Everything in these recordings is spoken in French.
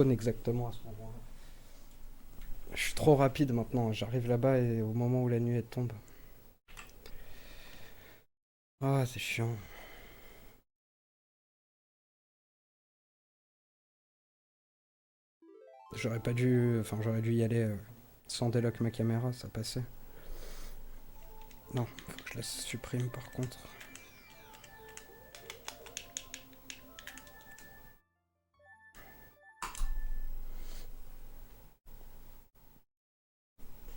Exactement à ce moment-là. Je suis trop rapide maintenant, j'arrive là-bas et au moment où la nuit elle tombe. Ah, c'est chiant. J'aurais pas dû. Enfin, j'aurais dû y aller sans délock ma caméra, ça passait. Non, faut que je la supprime par contre.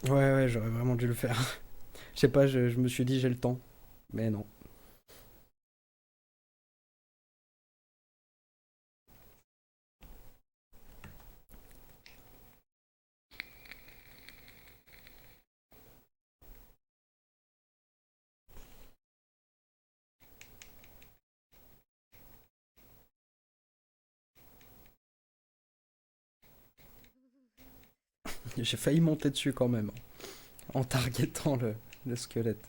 Ouais, ouais, j'aurais vraiment dû le faire. Je sais pas, je me suis dit j'ai le temps. Mais non. J'ai failli monter dessus quand même, en targetant le squelette.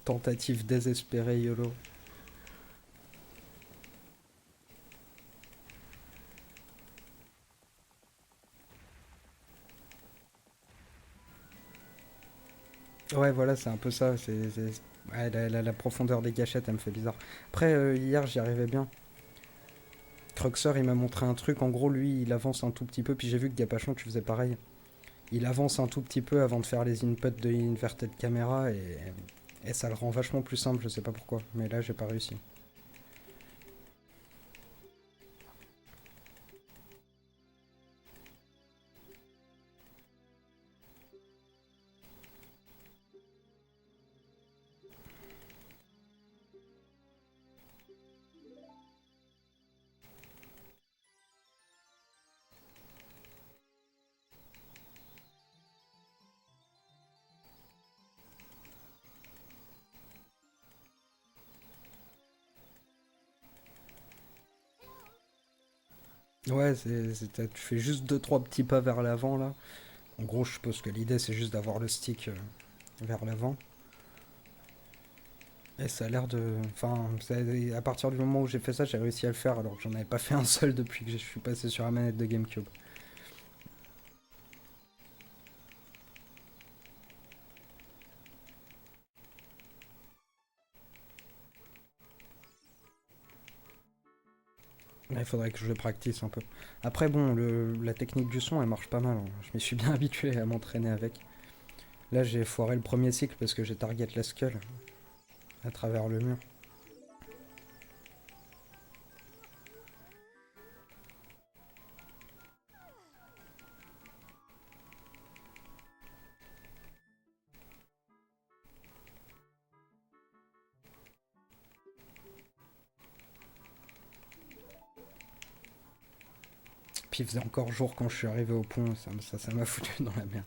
Tentative désespérée YOLO. Ouais, voilà, c'est un peu ça. Ouais, la profondeur des gâchettes, elle me fait bizarre. Après, hier, j'y arrivais bien. Cruxer, il m'a montré un truc. En gros, lui, il avance un tout petit peu. Puis j'ai vu que Gapachon, tu faisais pareil. Il avance un tout petit peu avant de faire les inputs de inverted camera. Et ça le rend vachement plus simple. Je sais pas pourquoi. Mais là, j'ai pas réussi. Ouais, tu fais juste deux trois petits pas vers l'avant là. En gros, je suppose que l'idée c'est juste d'avoir le stick vers l'avant. Et ça a l'air de. Enfin, à partir du moment où j'ai fait ça, j'ai réussi à le faire alors que j'en avais pas fait un seul depuis que je suis passé sur la manette de GameCube. Il faudrait que je le practice un peu. Après, bon, la technique du son, elle marche pas mal, hein. Je m'y suis bien habitué à m'entraîner avec. Là, j'ai foiré le premier cycle parce que j'ai target la skull à travers le mur. Puis il faisait encore jour quand je suis arrivé au pont, ça m'a foutu dans la merde.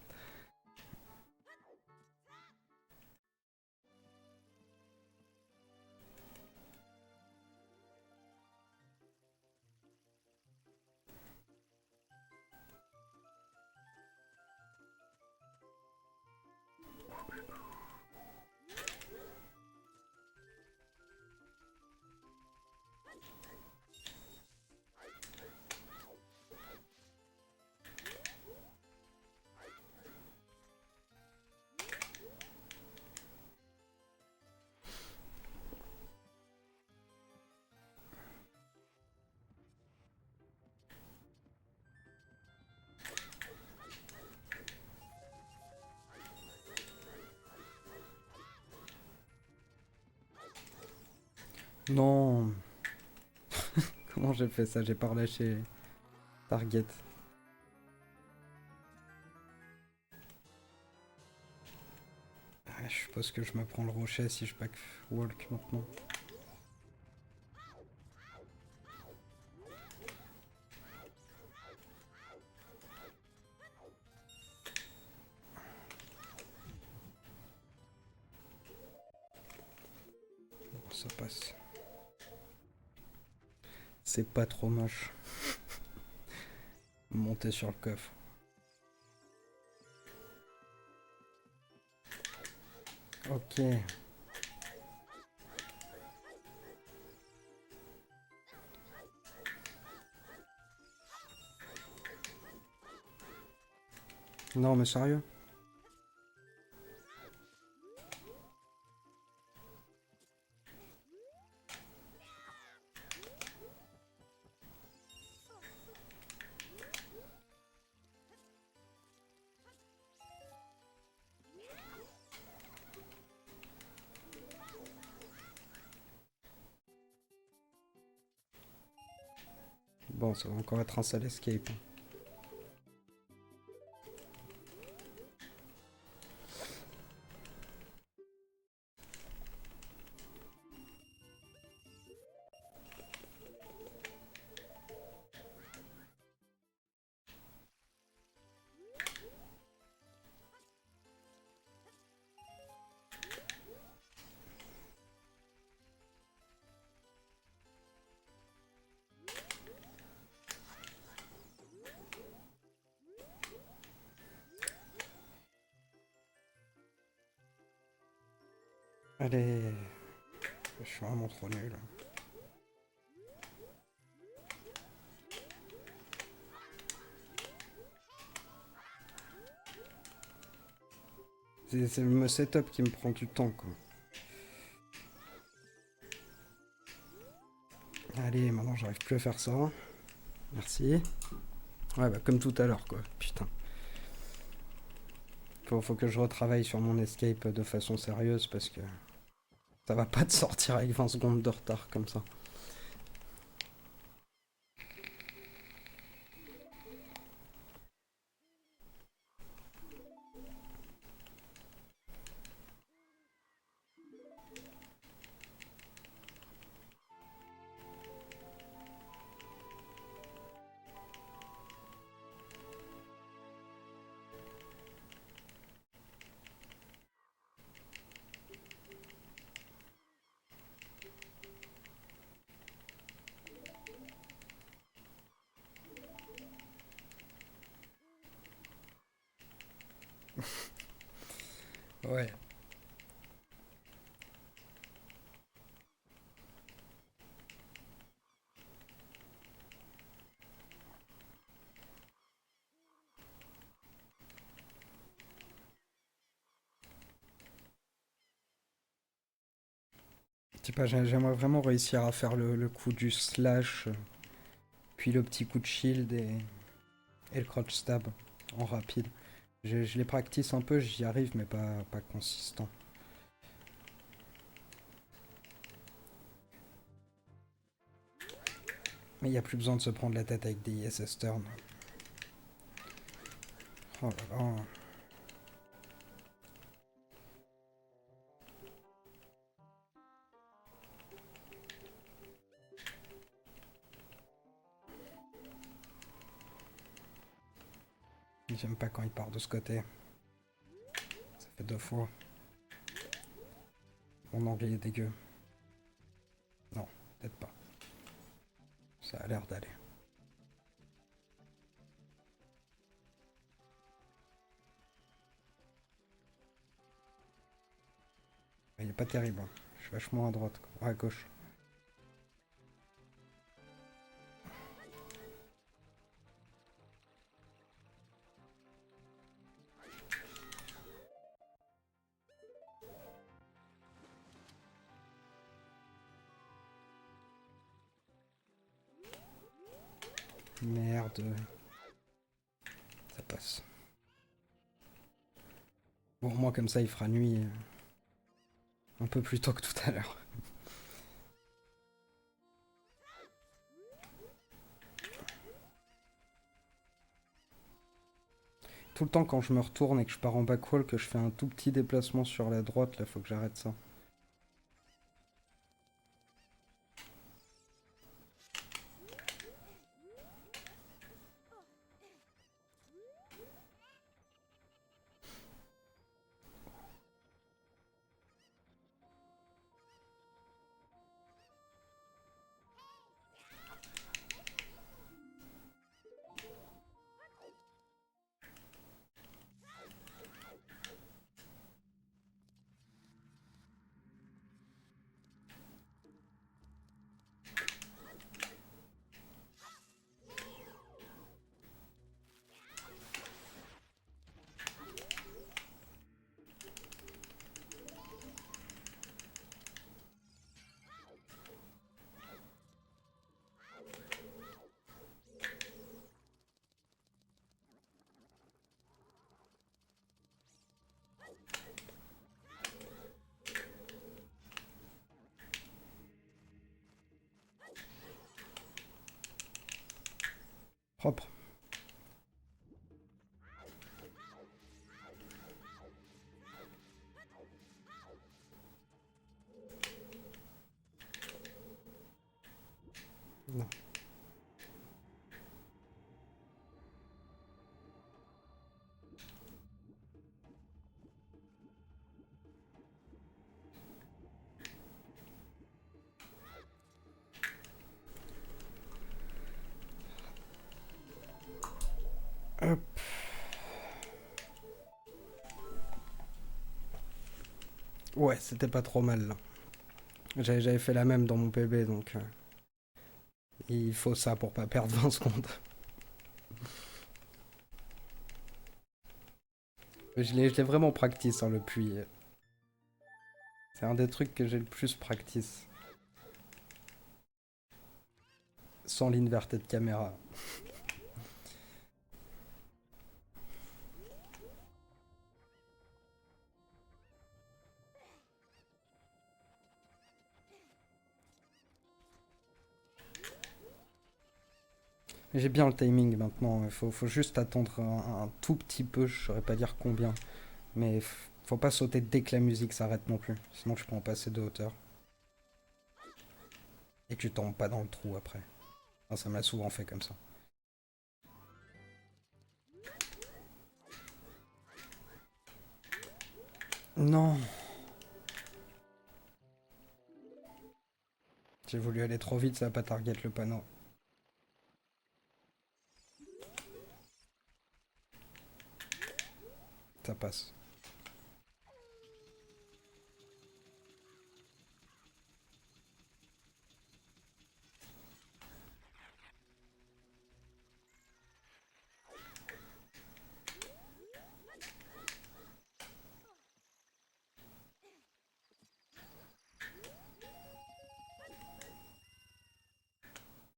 Non, comment j'ai fait ça? J'ai pas relâché target. Ah, je suppose que je me prends le rocher si je back walk maintenant. Bon, ça passe. C'est pas trop moche. Monter sur le coffre. Ok. Non, mais sérieux. Bon, ça va encore être un sale escape. Allez, je suis vraiment trop nul. C'est le setup qui me prend du temps, quoi. Allez, maintenant j'arrive plus à faire ça. Merci. Ouais, bah comme tout à l'heure, quoi. Putain. Faut que je retravaille sur mon escape de façon sérieuse parce que ça va pas te sortir avec 20 secondes de retard comme ça. Ouais. Je sais pas, j'aimerais vraiment réussir à faire le coup du slash, puis le petit coup de shield et le crotch stab en rapide. Je les practice un peu, j'y arrive, mais pas consistant. Mais il n'y a plus besoin de se prendre la tête avec des ISS turn. Oh là là. J'aime pas quand il part de ce côté. Ça fait 2 fois. Mon anglais est dégueu. Non, peut-être pas. Ça a l'air d'aller. Il est pas terrible. Hein. Je suis vachement à droite. Quoi. Ouais, à gauche. Merde. Ça passe. Bon, moi, comme ça, il fera nuit un peu plus tôt que tout à l'heure. Tout le temps, quand je me retourne et que je pars en backwall, que je fais un tout petit déplacement sur la droite, là, faut que j'arrête ça. Propre. Non. Hop. Ouais, c'était pas trop mal là. J'avais fait la même dans mon PB, donc il faut ça pour pas perdre 20 secondes. Je l'ai vraiment practice, hein, le puits. C'est un des trucs que j'ai le plus practice. Sans l'inverted caméra. J'ai bien le timing maintenant. Il faut juste attendre un tout petit peu. Je saurais pas dire combien. Mais faut pas sauter dès que la musique s'arrête non plus. Sinon tu prends pas assez de hauteur. Et tu tombes pas dans le trou après. Enfin, ça me l'a souvent fait comme ça. Non. J'ai voulu aller trop vite, ça a pas target le panneau. Ça passe.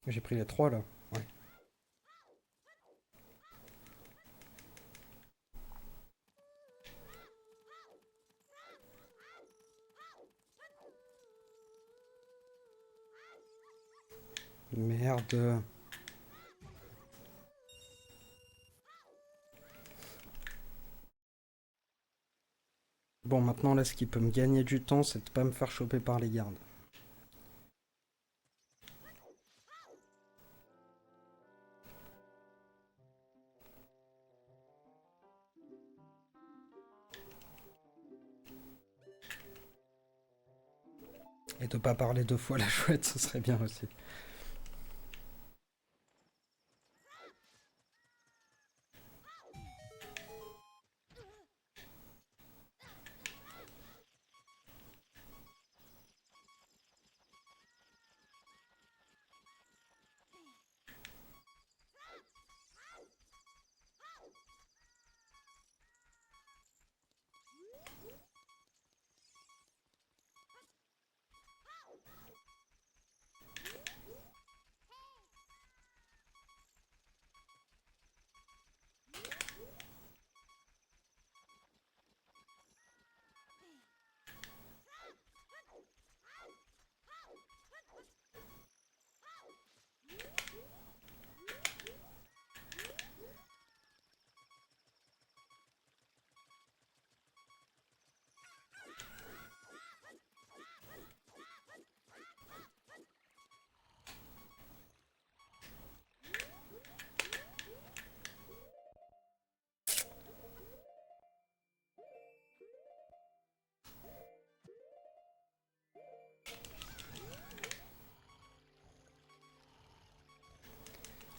J'ai pris les trois là. Ouais. Merde. Bon, maintenant là, ce qui peut me gagner du temps, c'est de pas me faire choper par les gardes. Et de pas parler deux fois la chouette, ce serait bien aussi.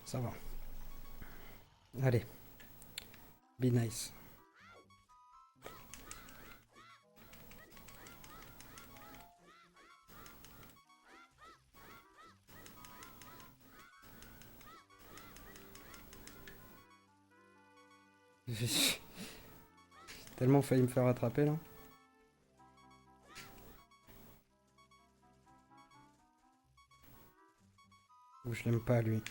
Ça va. Allez, be nice. J'ai tellement failli me faire attraper là. Ou je l'aime pas lui.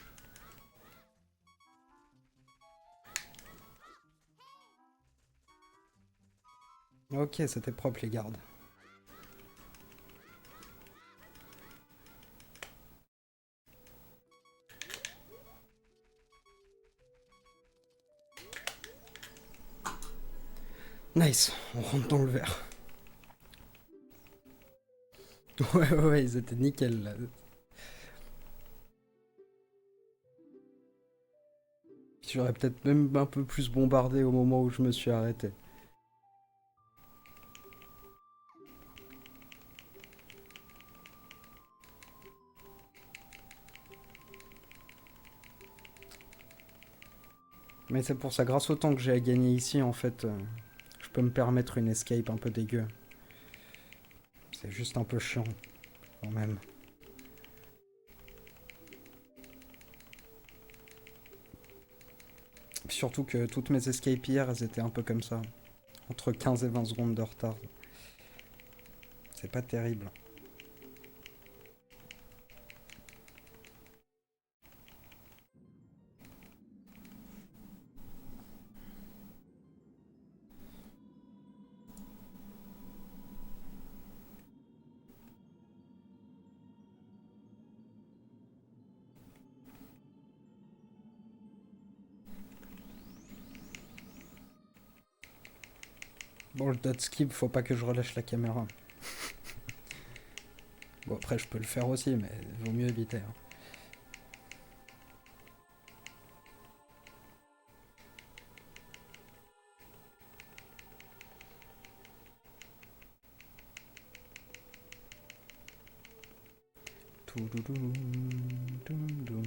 Ok, c'était propre les gardes. Nice, on rentre dans le verre. Ouais, ouais, ouais, ils étaient nickel là. J'aurais peut-être même un peu plus bombardé au moment où je me suis arrêté. Mais c'est pour ça, grâce au temps que j'ai à gagner ici, en fait, je peux me permettre une escape un peu dégueu. C'est juste un peu chiant, quand même. Surtout que toutes mes escapes hier, elles étaient un peu comme ça. Entre 15 et 20 secondes de retard. C'est pas terrible. Bon, le dot skip, faut pas que je relâche la caméra. Bon, après, je peux le faire aussi, mais vaut mieux éviter. Hein. Toudoudou, toudoudou.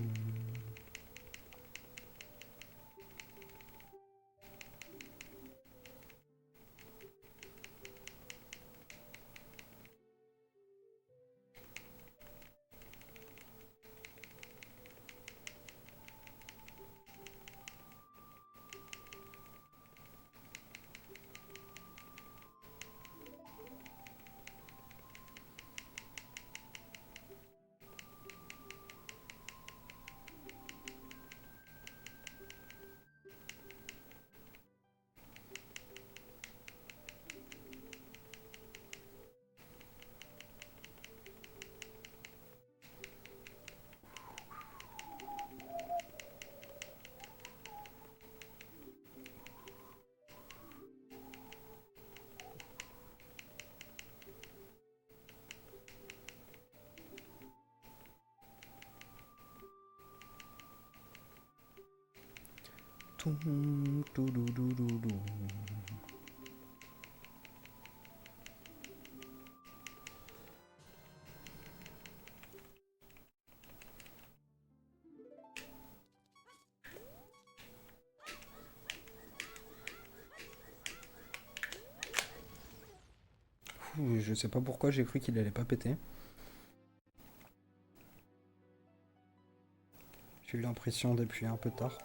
Toum, toudoudoudou. Je sais pas pourquoi j'ai cru qu'il allait pas péter. J'ai eu l'impression d'appuyer un peu tard.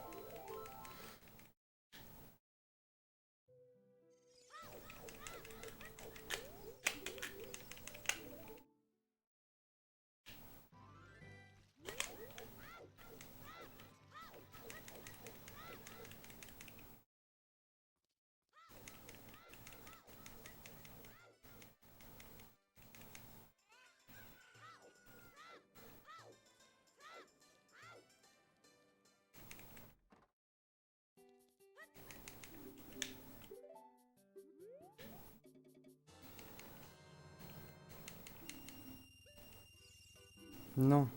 Non,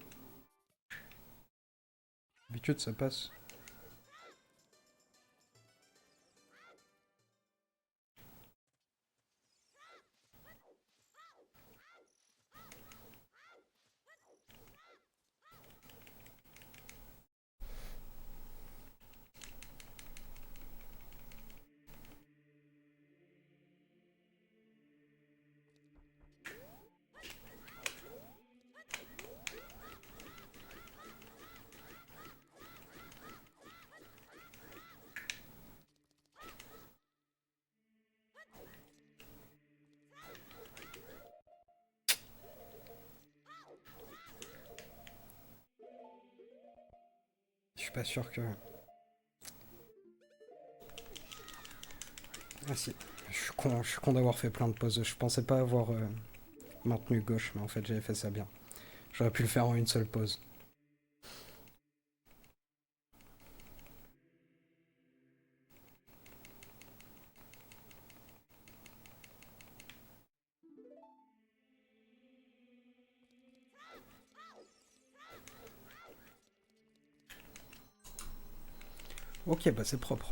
d'habitude ça passe. Je suis pas sûr que... Ah si, je suis con d'avoir fait plein de pauses. Je pensais pas avoir maintenu gauche, mais en fait j'avais fait ça bien. J'aurais pu le faire en une seule pause. Ok, bah c'est propre.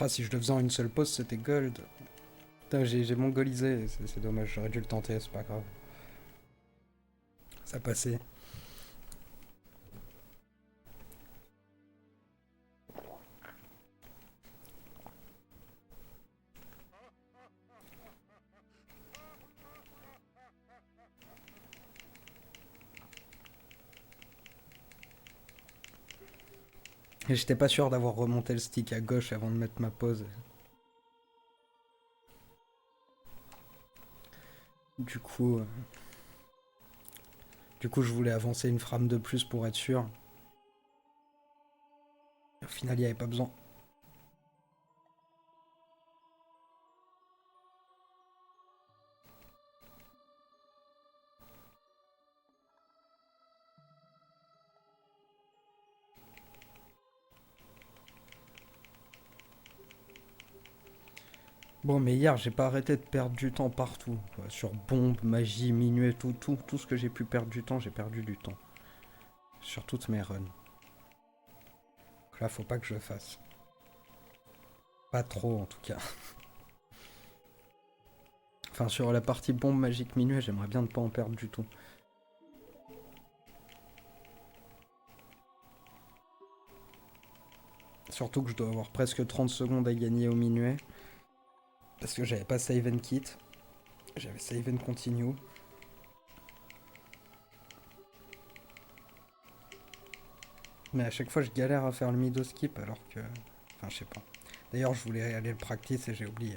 Ah, si je le faisais en une seule pause, c'était gold. Putain, j'ai mongolisé, c'est dommage, j'aurais dû le tenter, c'est pas grave. Ça passait. Et j'étais pas sûr d'avoir remonté le stick à gauche avant de mettre ma pause. Du coup, euh, du coup, je voulais avancer une frame de plus pour être sûr. Et au final, il n'y avait pas besoin. Bon, mais hier, j'ai pas arrêté de perdre du temps partout. Sur bombe, magie, minuet, tout ce que j'ai pu perdre du temps, j'ai perdu du temps. Sur toutes mes runs. Donc là, faut pas que je le fasse. Pas trop, en tout cas. Enfin, sur la partie bombe, magique, minuet, j'aimerais bien ne pas en perdre du tout. Surtout que je dois avoir presque 30 secondes à gagner au minuet. Parce que j'avais pas save and kit. J'avais save and continue. Mais à chaque fois, je galère à faire le mido skip alors que. Enfin, je sais pas. D'ailleurs, je voulais aller le practice et j'ai oublié.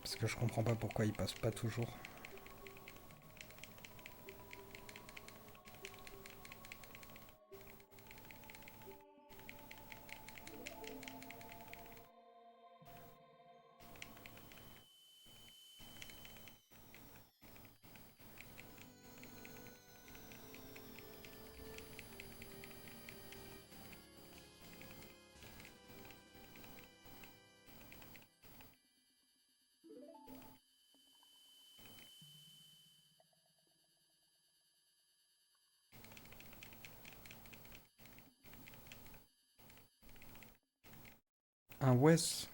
Parce que je comprends pas pourquoi il passe pas toujours. Un Wes,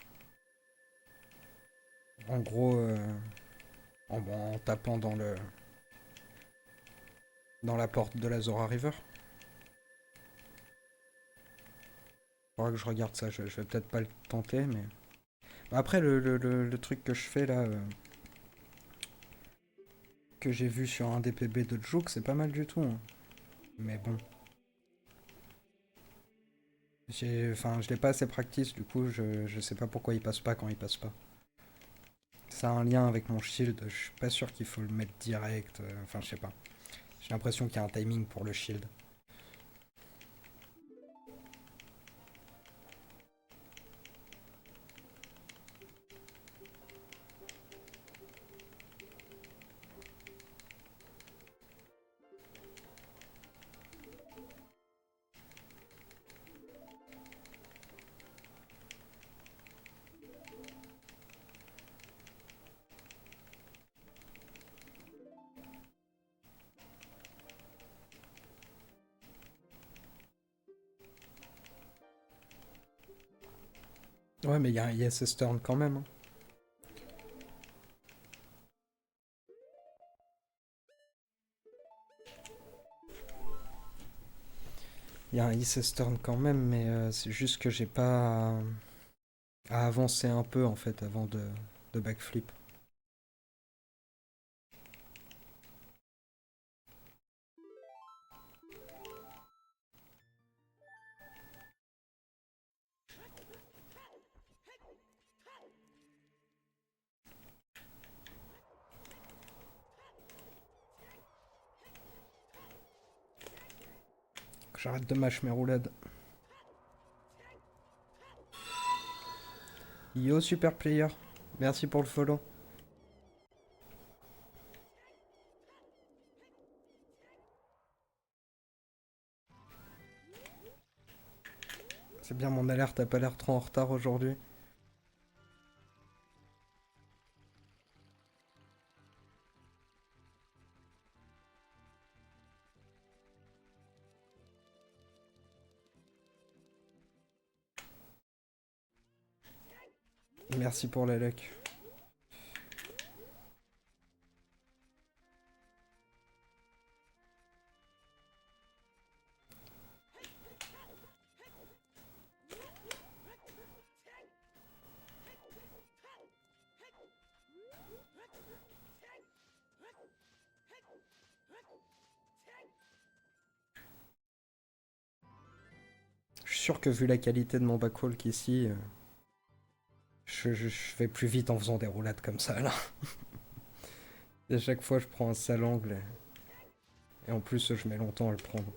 en gros, en tapant dans la porte de la Zora River. Faudra que je regarde ça, je vais peut-être pas le tenter, mais. Après, le truc que je fais là, que j'ai vu sur un DPB de Joke, c'est pas mal du tout, hein. Mais bon. Enfin, je l'ai pas assez practice, du coup, je sais pas pourquoi il passe pas quand il passe pas. Ça a un lien avec mon shield, je suis pas sûr qu'il faut le mettre direct, enfin, je sais pas. J'ai l'impression qu'il y a un timing pour le shield. Ouais, mais il y a un ISS turn quand même, hein. Il y a un ISS turn quand même, mais c'est juste que j'ai pas à avancer un peu en fait avant de backflip. J'arrête de mâche mes roulades. Yo super player, merci pour le follow. C'est bien, mon alerte a pas l'air trop en retard aujourd'hui. Merci pour la luck. Je suis sûr que vu la qualité de mon backwalk ici, je vais plus vite en faisant des roulades comme ça là. Et à chaque fois je prends un sale angle et en plus je mets longtemps à le prendre.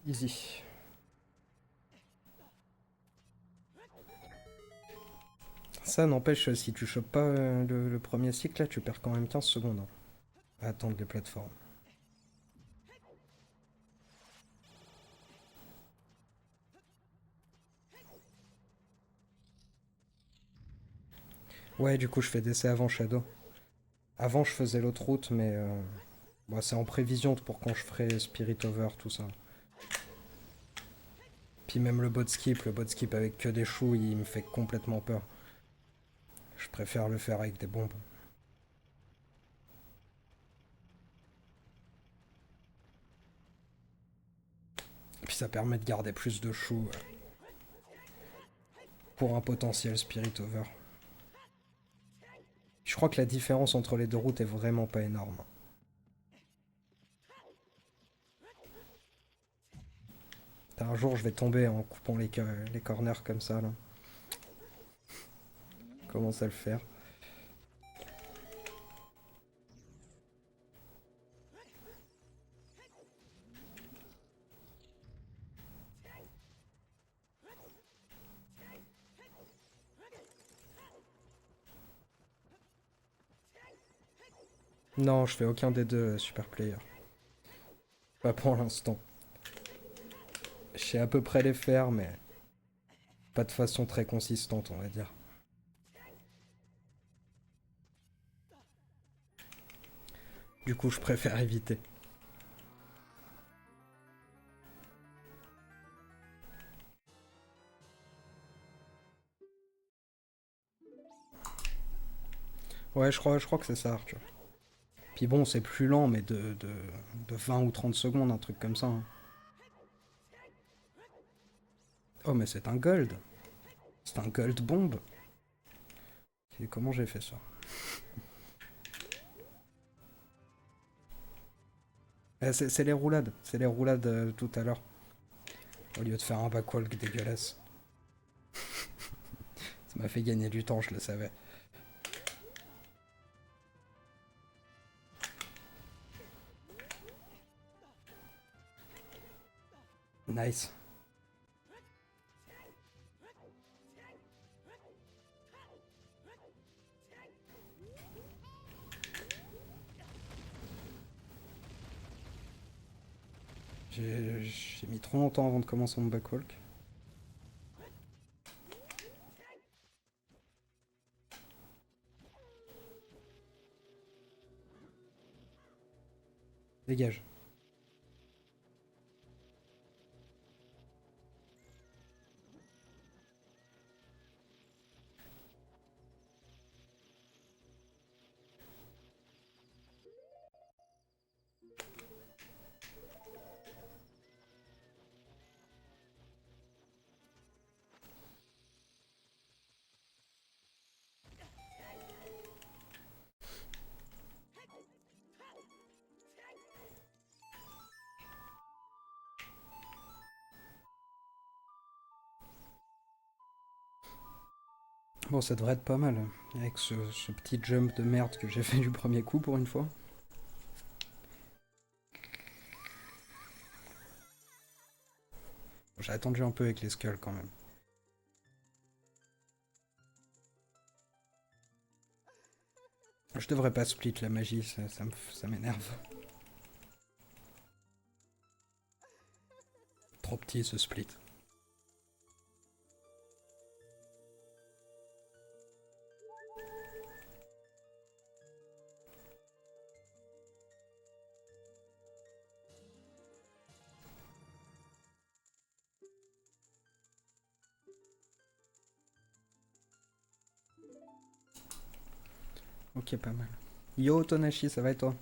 Easy. Ça n'empêche, si tu chopes pas le premier cycle, là, tu perds quand même 15 secondes, hein, à attendre les plateformes. Ouais, du coup, je fais d'essai avant Shadow. Avant, je faisais l'autre route, mais bon, c'est en prévision pour quand je ferai Spirit Over, tout ça. Puis même le bot skip avec que des choux, il me fait complètement peur. Je préfère le faire avec des bombes. Puis ça permet de garder plus de choux pour un potentiel Spirit Over. Je crois que la différence entre les deux routes est vraiment pas énorme. Un jour, je vais tomber en coupant les corners comme ça, là. Commence à le faire. Non, je fais aucun des deux super player. Pas pour l'instant. Je sais à peu près les faire, mais pas de façon très consistante, on va dire. Du coup, je préfère éviter. Ouais, je crois que c'est ça, Arthur. Puis bon, c'est plus lent, mais de 20 ou 30 secondes, un truc comme ça, hein. Oh, mais c'est un gold. C'est un gold bomb. Et comment j'ai fait ça? C'est les roulades. C'est les roulades tout à l'heure. Au lieu de faire un backwalk dégueulasse. Ça m'a fait gagner du temps, je le savais. Nice. J'ai mis trop longtemps avant de commencer mon backwalk. Dégage. Bon, ça devrait être pas mal, avec ce petit jump de merde que j'ai fait du premier coup pour une fois. J'ai attendu un peu avec les skulls quand même. Je devrais pas split la magie, ça m'énerve. Trop petit ce split. Ok, pas mal. Yo Tonashi, ça va et toi?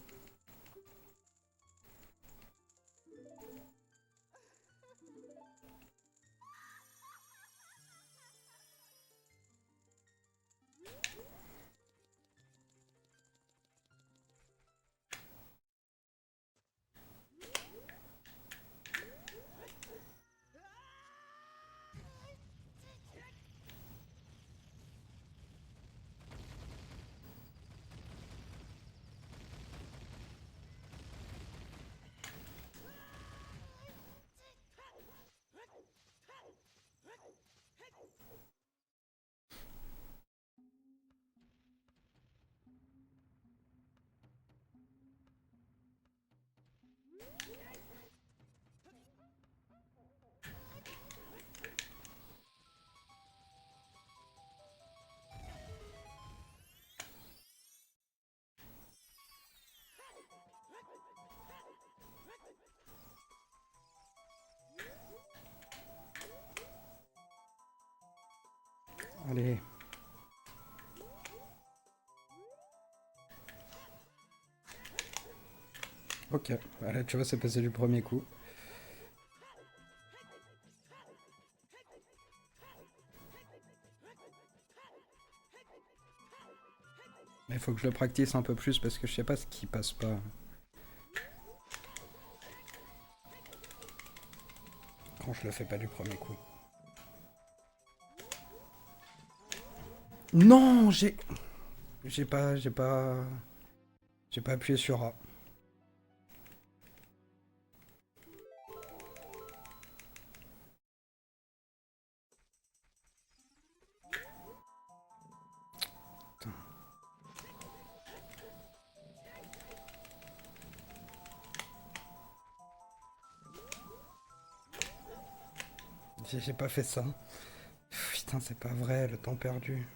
Allez. Ok, voilà, tu vois, c'est passé du premier coup. Mais il faut que je le practice un peu plus parce que je sais pas ce qui passe pas quand je le fais pas du premier coup. Non, j'ai pas appuyé sur A. J'ai pas fait ça. Putain, c'est pas vrai, le temps perdu.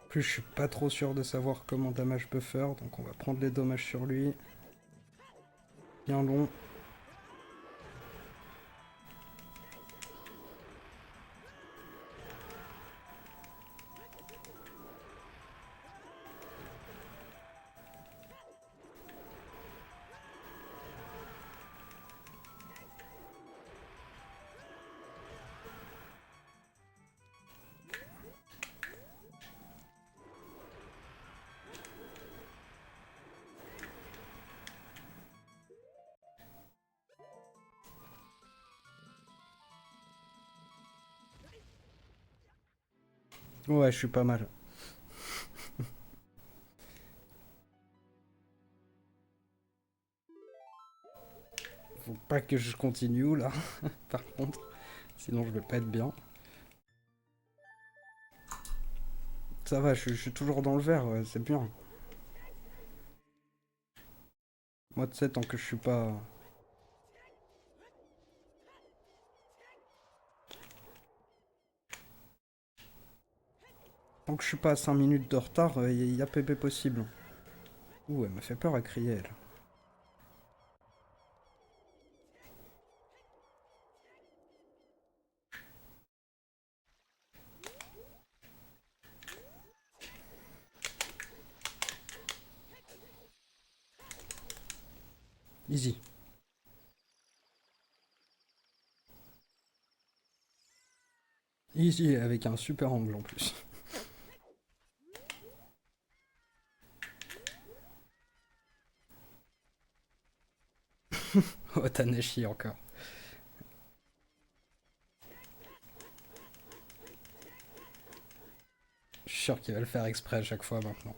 En plus, je suis pas trop sûr de savoir comment damage buffer, donc on va prendre les dommages sur lui. Bien long. Ouais, je suis pas mal. Faut pas que je continue là, par contre. Sinon, je vais pas être bien. Ça va, je suis toujours dans le vert, ouais, c'est bien. Moi, tu sais, tant que je suis pas. Tant que je suis pas à 5 minutes de retard, y a PB possible. Ouh, elle m'a fait peur à crier, elle. Easy. Easy, avec un super angle en plus. Oh, Tanashi encore. Je suis sûr qu'il va le faire exprès à chaque fois maintenant.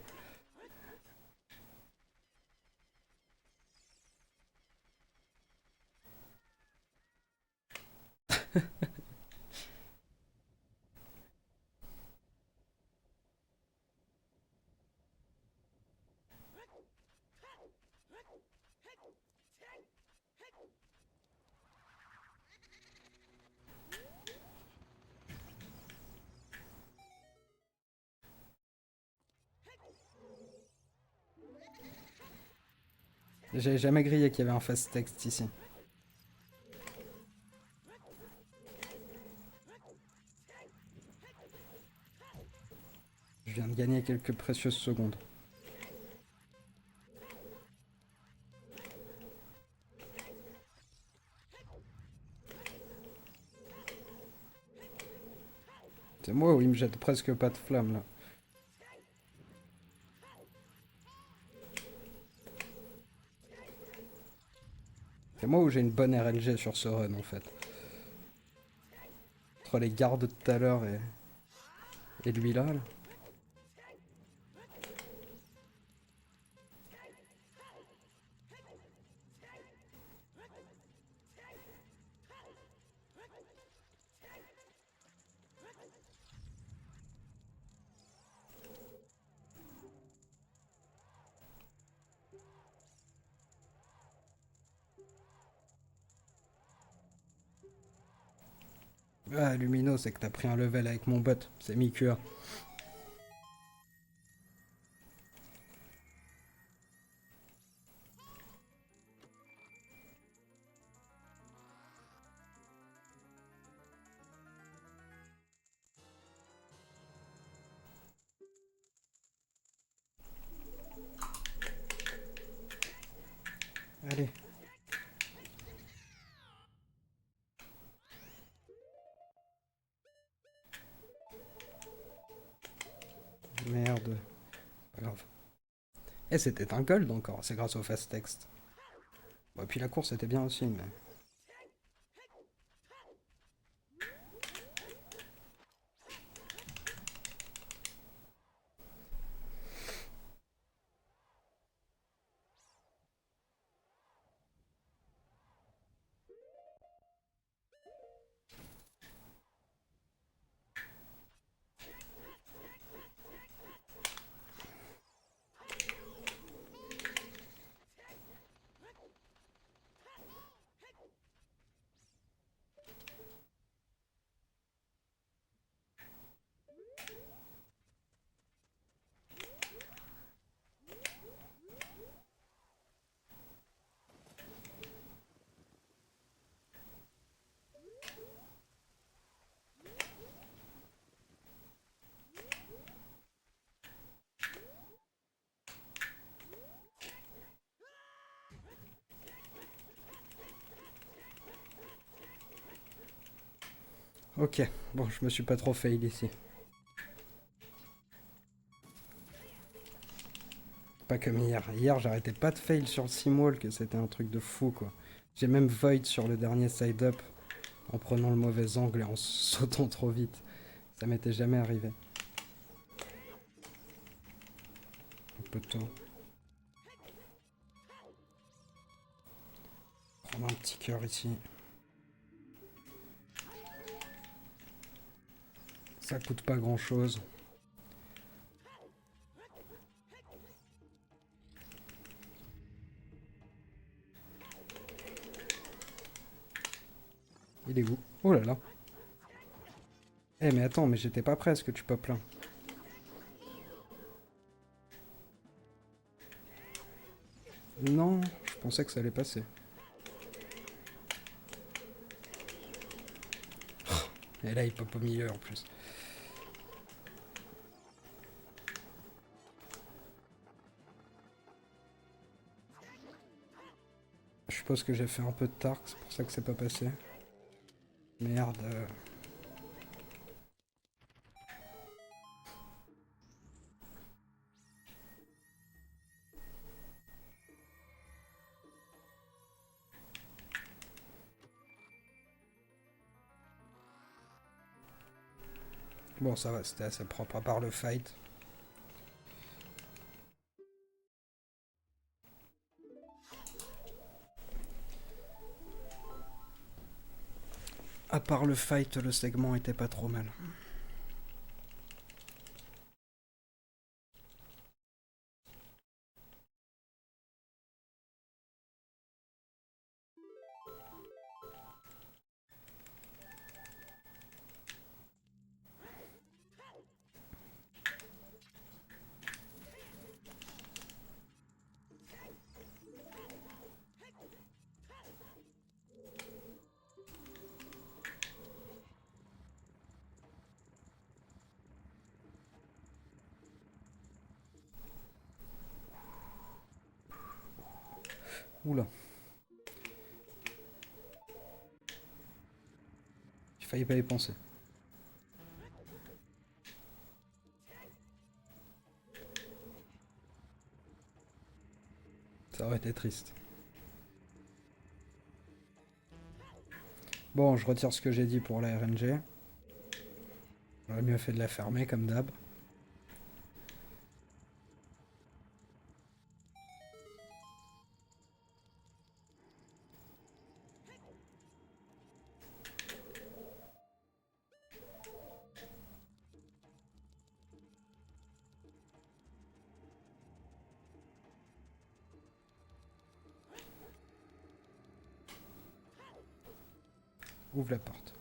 J'ai jamais grillé qu'il y avait un fast text ici. Je viens de gagner quelques précieuses secondes. C'est moi où il me jette presque pas de flamme là. C'est moi où j'ai une bonne RNG sur ce run en fait. Entre les gardes de tout à l'heure et lui là. Ah, Lumino, c'est que t'as pris un level avec mon bot. C'est Mikua. Allez. Merde. Pas grave. Et c'était un gold encore, c'est grâce au fast text. Bon, et puis la course était bien aussi, mais... Ok, bon, je me suis pas trop fail ici. Pas comme hier. Hier, j'arrêtais pas de fail sur le Simwall, que c'était un truc de fou, quoi. J'ai même void sur le dernier side-up, en prenant le mauvais angle et en sautant trop vite. Ça m'était jamais arrivé. Un peu tôt. Prendre un petit cœur ici. Ça coûte pas grand chose. Il est où? Oh là là. Eh mais attends, mais j'étais pas prêt à ce que tu pop là. Non, je pensais que ça allait passer. Et là, il pop au milieu en plus. Je suppose que j'ai fait un peu de Tark, c'est pour ça que c'est pas passé. Merde. Bon, ça va, c'était assez propre à part le fight. À part le fight, le segment était pas trop mal. Oula, j'ai failli pas y penser. Ça aurait été triste. Bon, je retire ce que j'ai dit pour la RNG. J'aurais mieux fait de la fermer comme d'hab. Ouvre la porte.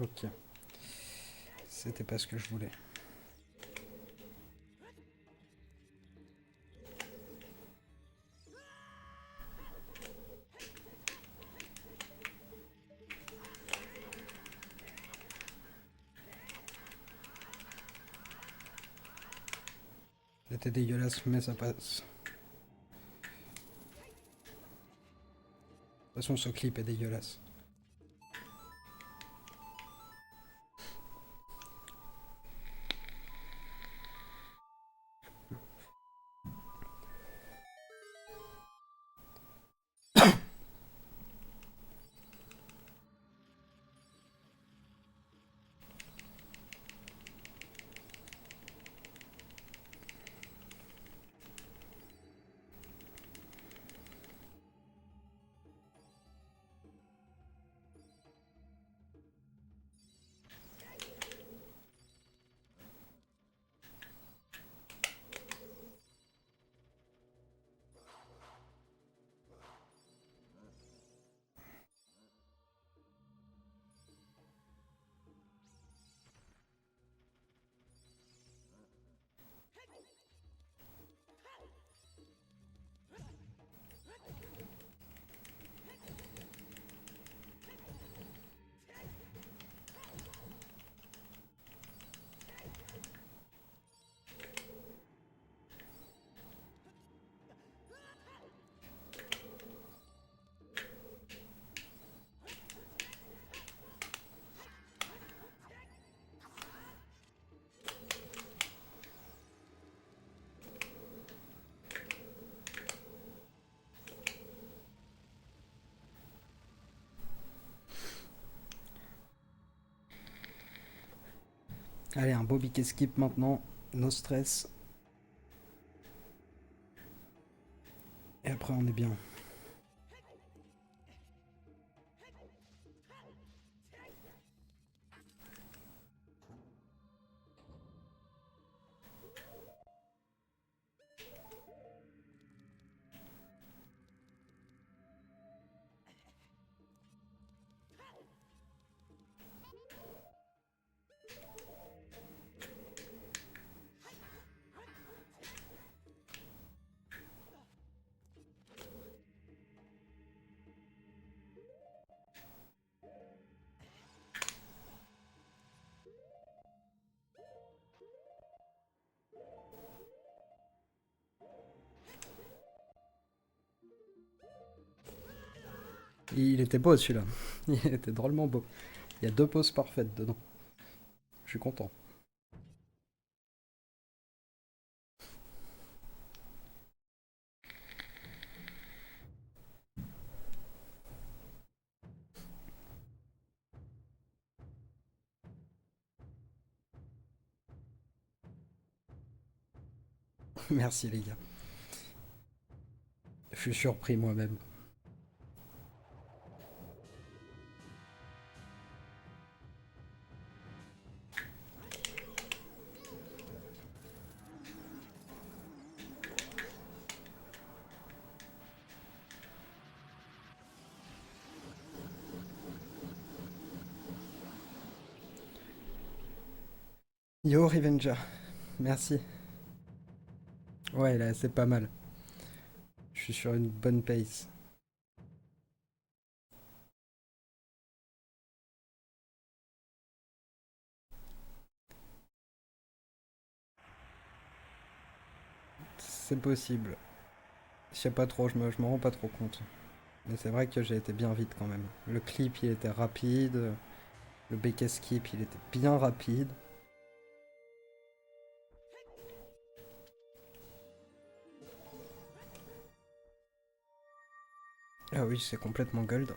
Ok. C'était pas ce que je voulais. C'était dégueulasse, mais ça passe. De toute façon, ce clip est dégueulasse. Allez, un beau big skip maintenant. No stress. Et après, on est bien. Il était beau celui-là. Il était drôlement beau. Il y a deux poses parfaites dedans. Je suis content. Merci les gars. Je suis surpris moi-même. Yo Revenger, merci. Ouais, là c'est pas mal. Je suis sur une bonne pace. C'est possible. Je sais pas trop, je me rends pas trop compte. Mais c'est vrai que j'ai été bien vite quand même. Le clip il était rapide, le back skip il était bien rapide. Ah oui, c'est complètement gold.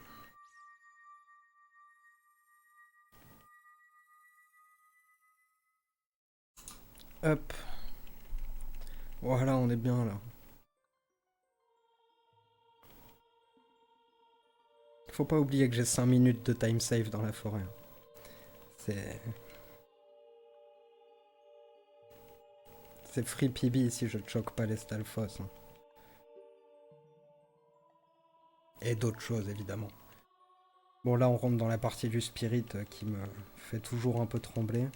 Hop, voilà, on est bien là. Faut pas oublier que j'ai 5 minutes de time save dans la forêt. C'est. C'est free PB si je ne choque pas les Stalfos. Hein. Et d'autres choses évidemment. Bon là on rentre dans la partie du spirit qui me fait toujours un peu trembler.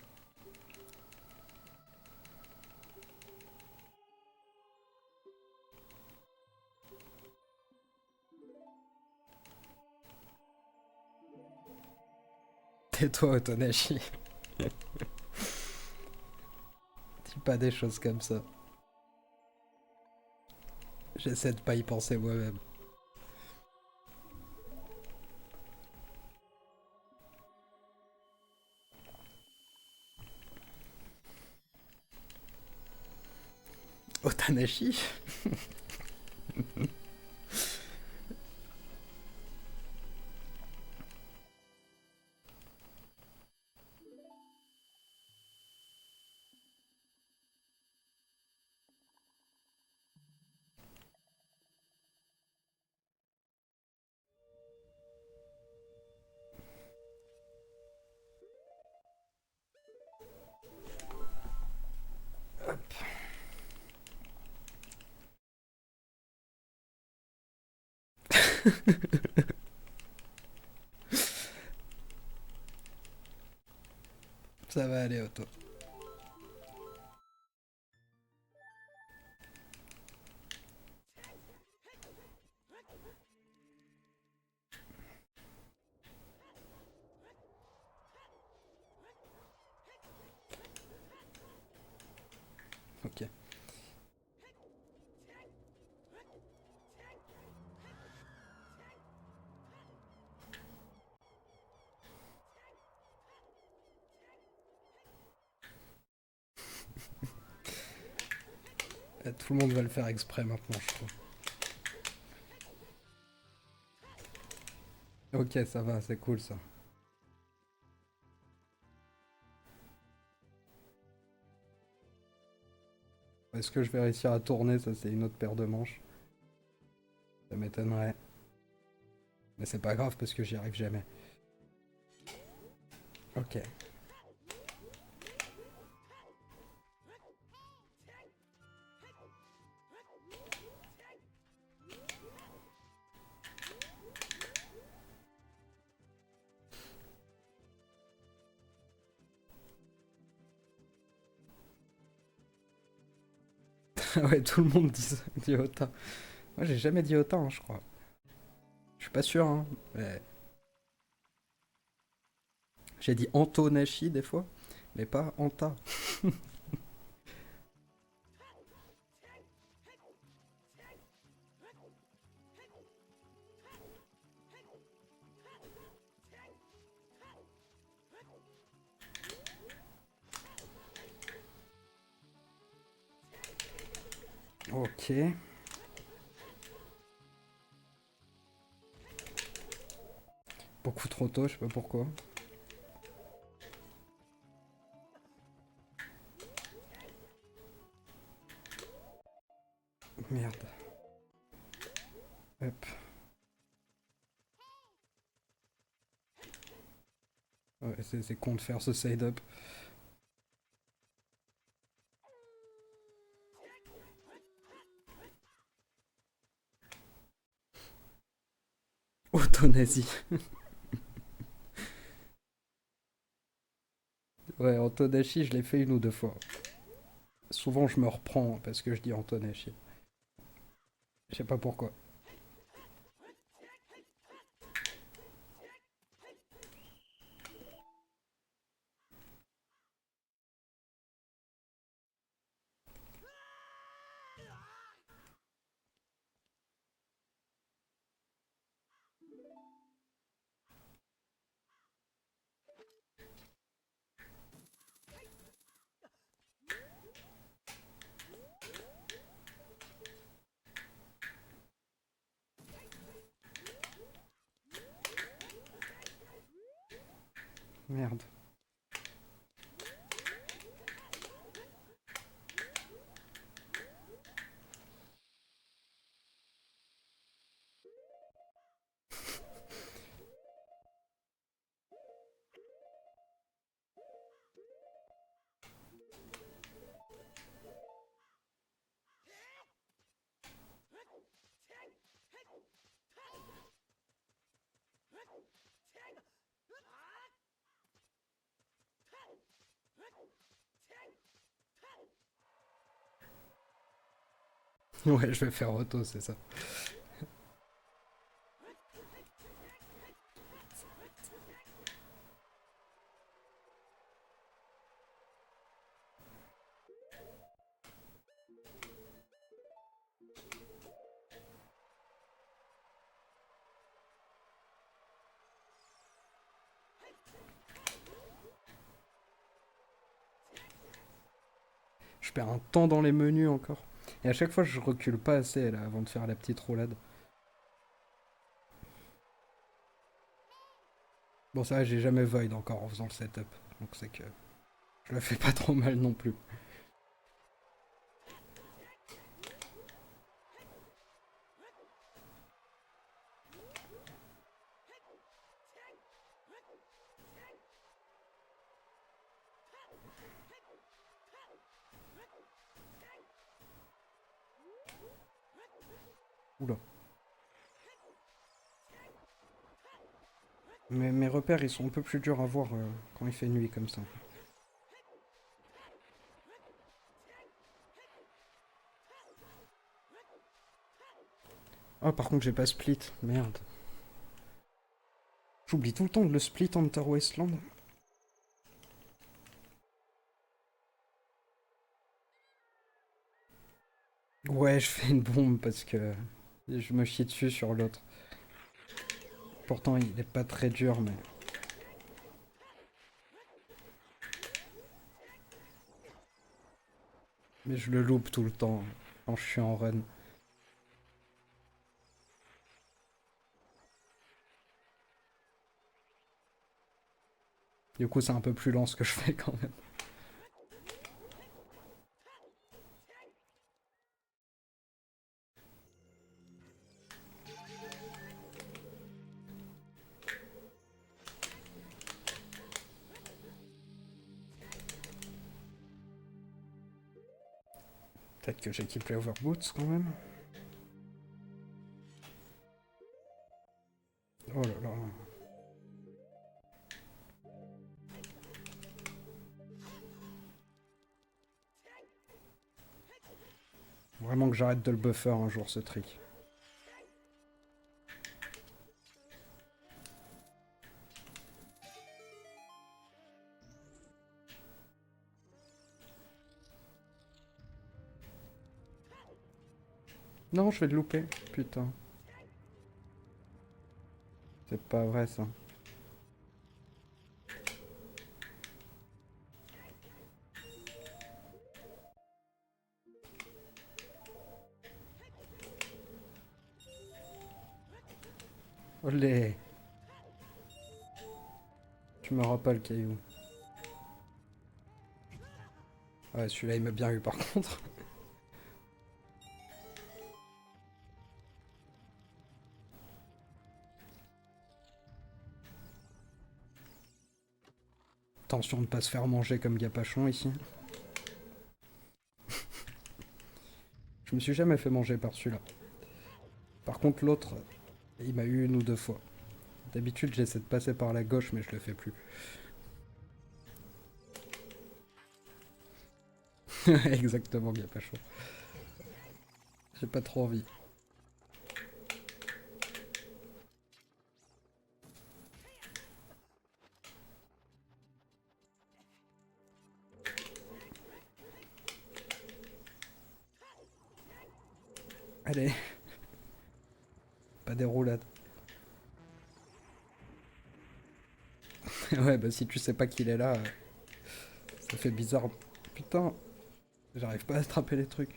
Tais-toi Otonashi. Dis pas des choses comme ça. J'essaie de pas y penser moi-même. Otanashi. Ça va aller Otto. Ok. Tout le monde va le faire exprès maintenant je trouve. Ok ça va, c'est cool ça. Est-ce que je vais réussir à tourner? Ça c'est une autre paire de manches. Ça m'étonnerait. Mais c'est pas grave parce que j'y arrive jamais. Ok. Ouais, tout le monde dit Ota. Moi j'ai jamais dit Ota, hein, je crois. Je suis pas sûr, hein. Mais j'ai dit Antonashi des fois, mais pas Anta. Ok. Beaucoup trop tôt, je sais pas pourquoi. Merde. Hop. Ouais, c'est con de faire ce side-up. Auto-nazi. Ouais, Antonashi, je l'ai fait une ou deux fois. Souvent, je me reprends parce que je dis Antonashi. Je sais pas pourquoi. Merde. Ouais, je vais faire auto, c'est ça. Je perds un temps dans les menus encore. Et à chaque fois, je recule pas assez là avant de faire la petite roulade. Bon, ça, j'ai jamais void encore en faisant le setup. Donc c'est que je le fais pas trop mal non plus. Oula. Mais mes repères, ils sont un peu plus durs à voir quand il fait nuit comme ça. Ah, par contre, j'ai pas split. Merde. J'oublie tout le temps de le split Enter Wasteland. Ouais, je fais une bombe parce que je me chie dessus sur l'autre. Pourtant, il est pas très dur, mais je le loupe tout le temps quand je suis en run. Du coup, c'est un peu plus lent ce que je fais quand même. Peut-être que j'équipe les overboots quand même. Oh là là. Vraiment que j'arrête de le buffer un jour ce trick. Non, je vais le louper. Putain. C'est pas vrai ça. Olé. Tu m'auras pas le caillou. Ouais, celui-là, il m'a bien eu par contre. Attention de ne pas se faire manger comme Gapachon ici. Je me suis jamais fait manger par celui-là. Par contre, l'autre, il m'a eu une ou deux fois. D'habitude, j'essaie de passer par la gauche, mais je le fais plus. Exactement, Gapachon. J'ai pas trop envie. Allez. Pas des roulades. Ouais, bah si tu sais pas qu'il est là, ça fait bizarre. Putain, j'arrive pas à attraper les trucs. De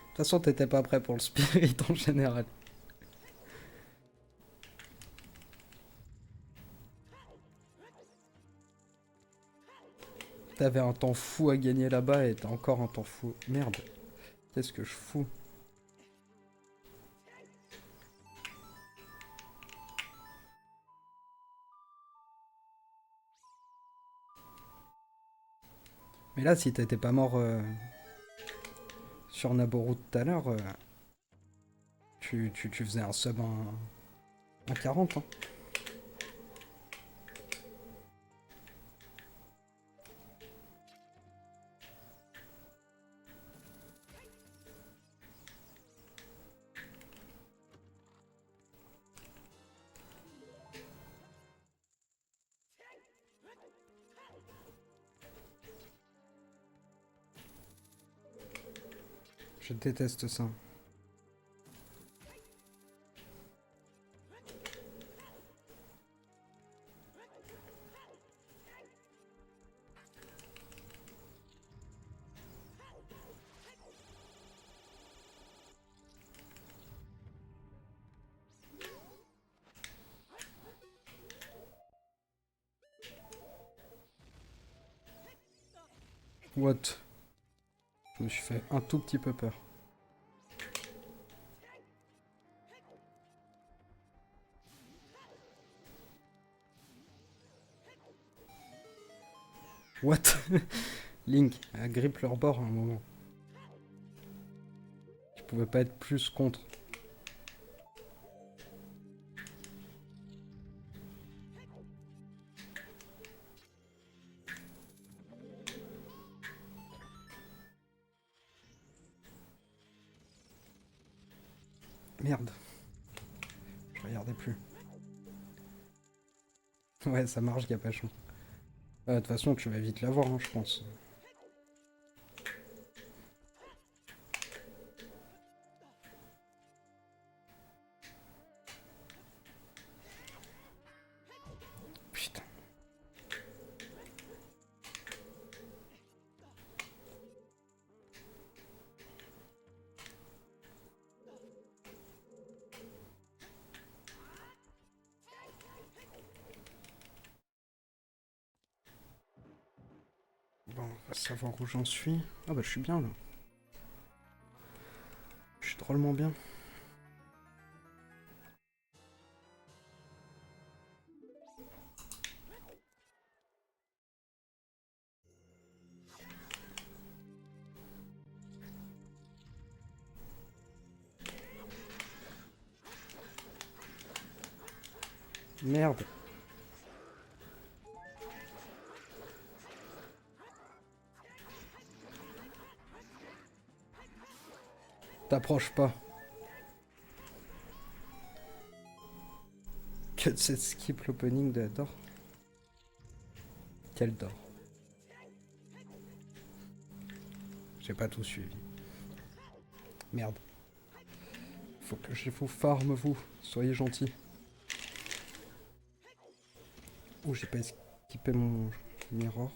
toute façon, t'étais pas prêt pour le spirit en général. T'avais un temps fou à gagner là-bas et t'as encore un temps fou. Merde, qu'est-ce que je fous? Mais là, si t'étais pas mort sur Naboru tout à l'heure, tu faisais un sub en 40. Hein. Je déteste ça. What? Je me suis fait un tout petit peu peur. What? Link, agrippe leur bord à un moment. Je pouvais pas être plus contre. Merde. Je regardais plus. Ouais, ça marche, Gapachon. De toute façon, tu vas vite l'avoir, hein, je pense. Putain. Bon, on va savoir où j'en suis. Ah bah je suis bien là. Je suis drôlement bien. Merde. T'approches pas. Que de cette skip l'opening de Dor. Quel Dor? J'ai pas tout suivi. Merde. Faut que je vous farm vous. Soyez gentils. Oh, j'ai pas esquipé mon mirror.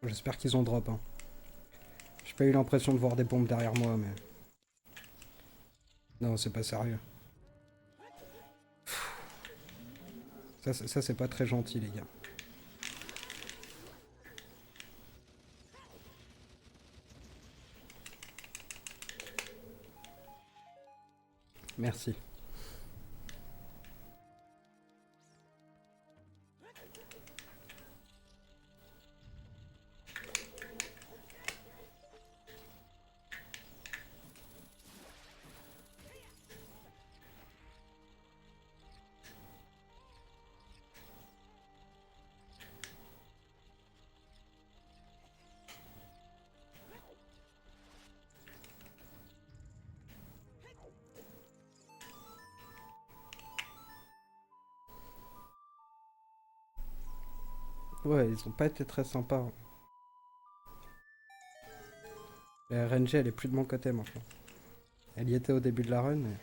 J'espère qu'ils ont drop, hein. J'ai pas eu l'impression de voir des bombes derrière moi, mais... Non, c'est pas sérieux. Ça c'est pas très gentil, les gars. Merci. Ouais, ils ont pas été très sympas. La RNG, elle est plus de mon côté maintenant. Elle y était au début de la run, mais...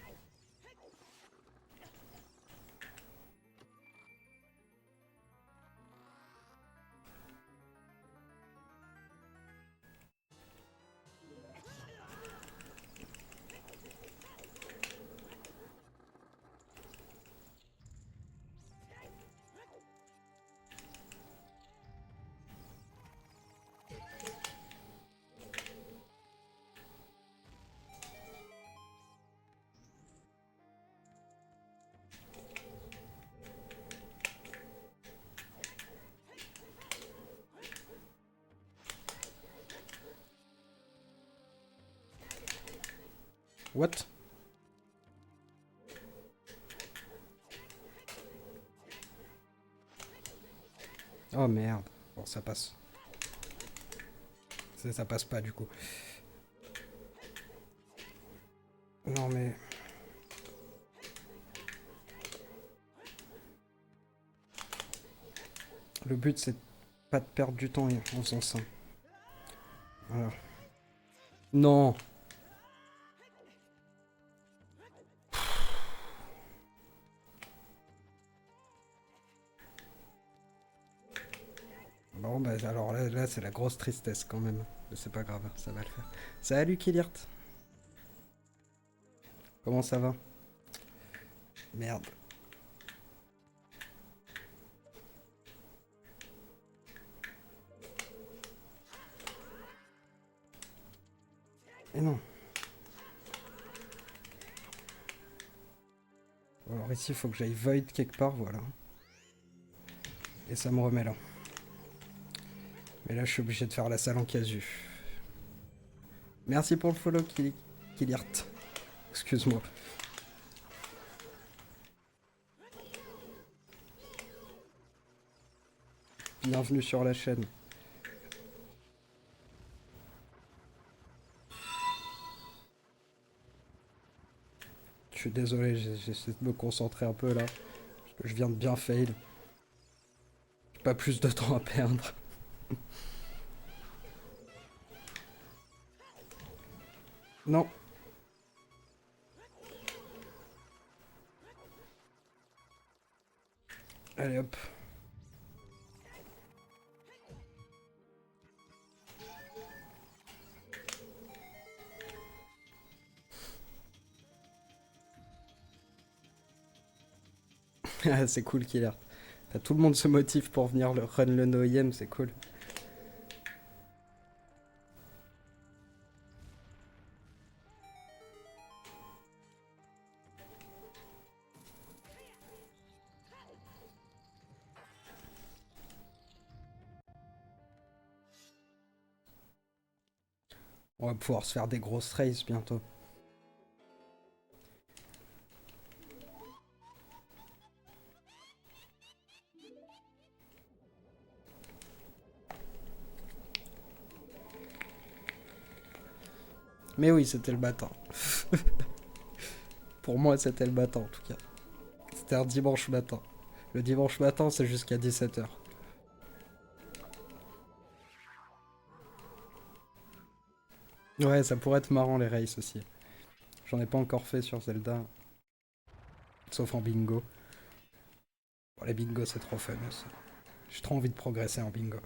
What? Oh merde. Bon, ça passe. Ça passe pas, du coup. Non, mais... Le but, c'est pas de perdre du temps en faisant ça. Voilà. Non! Bon, bah alors là c'est la grosse tristesse quand même. Mais c'est pas grave, ça va le faire. Salut Kilirt! Comment ça va? Merde. Et non. Alors ici, il faut que j'aille void quelque part, voilà. Et ça me remet là. Mais là, je suis obligé de faire la salle en casu. Merci pour le follow, Kilirt. Excuse-moi. Bienvenue sur la chaîne. Je suis désolé, j'essaie de me concentrer un peu là. Parce que je viens de bien fail. J'ai pas plus de temps à perdre. Non. Allez hop. Ah, c'est cool Killer. Tout le monde se motive pour venir le run le no-IM, c'est cool. On va pouvoir se faire des grosses races bientôt. Mais oui, c'était le matin. Pour moi, c'était le matin en tout cas. C'était un dimanche matin. Le dimanche matin, c'est jusqu'à 17h. Ouais, ça pourrait être marrant les races aussi. J'en ai pas encore fait sur Zelda. Sauf en bingo. Bon, les bingos, c'est trop fun aussi. J'ai trop envie de progresser en bingo.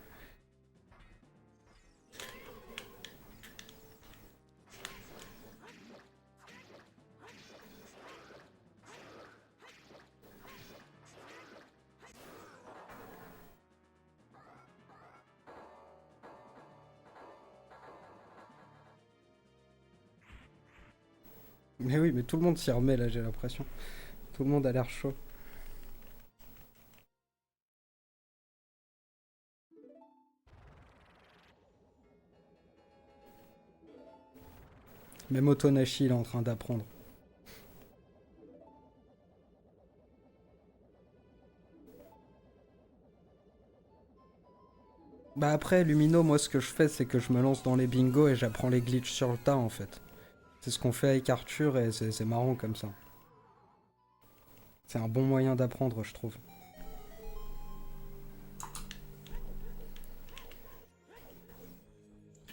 Mais oui, mais tout le monde s'y remet là, j'ai l'impression. Tout le monde a l'air chaud. Même Otonashi, il est en train d'apprendre. Bah après, Lumino, moi ce que je fais, c'est que je me lance dans les bingos et j'apprends les glitches sur le tas en fait. C'est ce qu'on fait avec Arthur et c'est marrant comme ça. C'est un bon moyen d'apprendre, je trouve.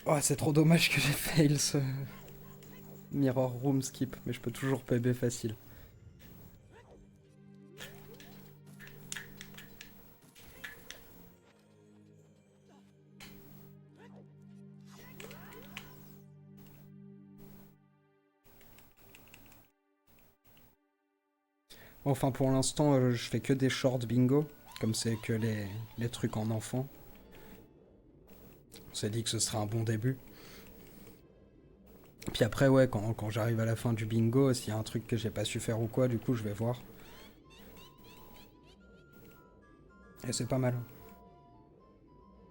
Oh, c'est trop dommage que j'ai fail ce Mirror Room skip, mais je peux toujours PB facile. Enfin, pour l'instant, je fais que des short bingo, comme c'est que les trucs en enfant. On s'est dit que ce serait un bon début. Puis après, ouais, quand j'arrive à la fin du bingo, s'il y a un truc que j'ai pas su faire ou quoi, du coup, je vais voir. Et c'est pas mal.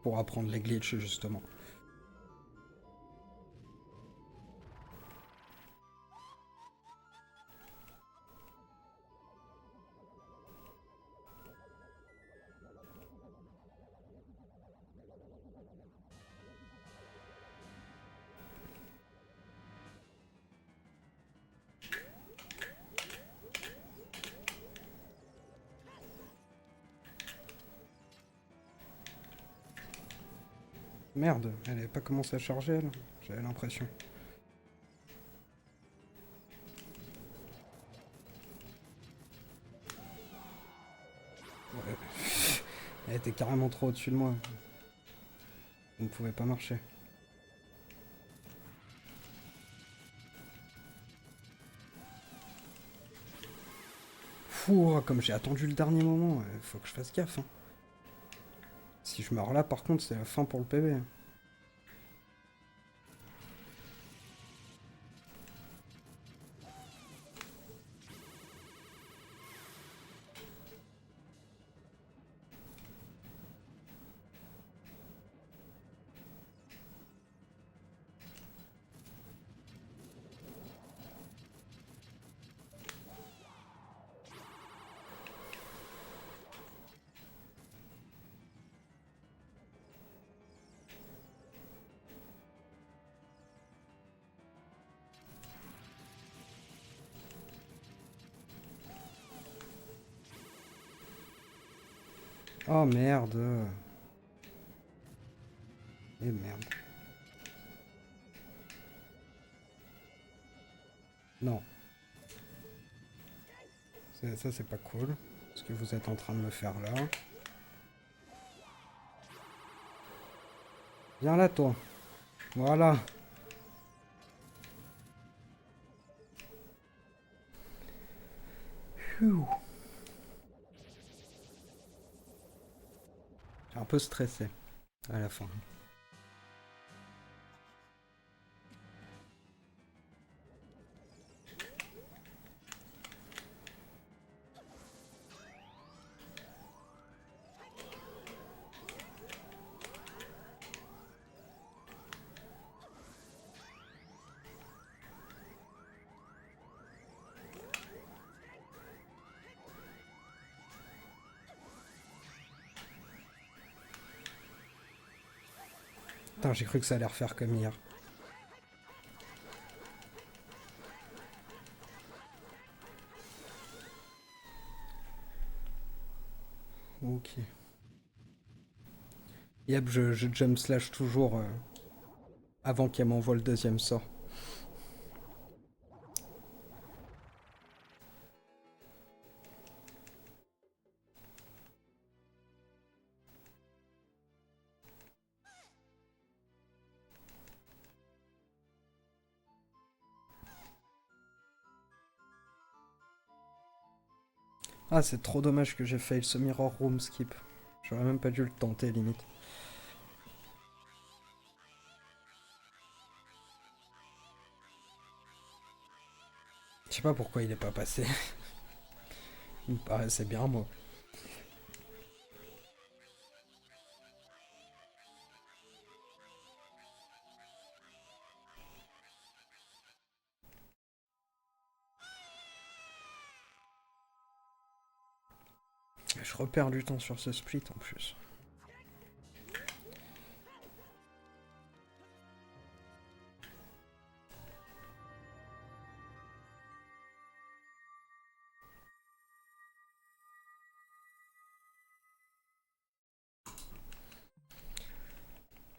Pour apprendre les glitches, justement. Merde, elle avait pas commencé à charger, elle. J'avais l'impression. Ouais. Elle était carrément trop au-dessus de moi. On ne pouvait pas marcher. Fou, oh, comme j'ai attendu le dernier moment, faut que je fasse gaffe. Hein. Si je meurs là, par contre, c'est la fin pour le PB. Hein. Oh merde. Et merde. Non. Ça, c'est pas cool. Ce que vous êtes en train de me faire là. Viens là, toi. Voilà. Phew. J'ai un peu stressé à la fin. Putain, j'ai cru que ça allait refaire comme hier. Ok. Yep, je jump slash toujours avant qu'elle m'envoie le deuxième sort. Ah, c'est trop dommage que j'ai fail ce mirror room skip. J'aurais même pas dû le tenter, limite. Je sais pas pourquoi il est pas passé. Il me paraissait bien, moi. Je repère du temps sur ce split en plus.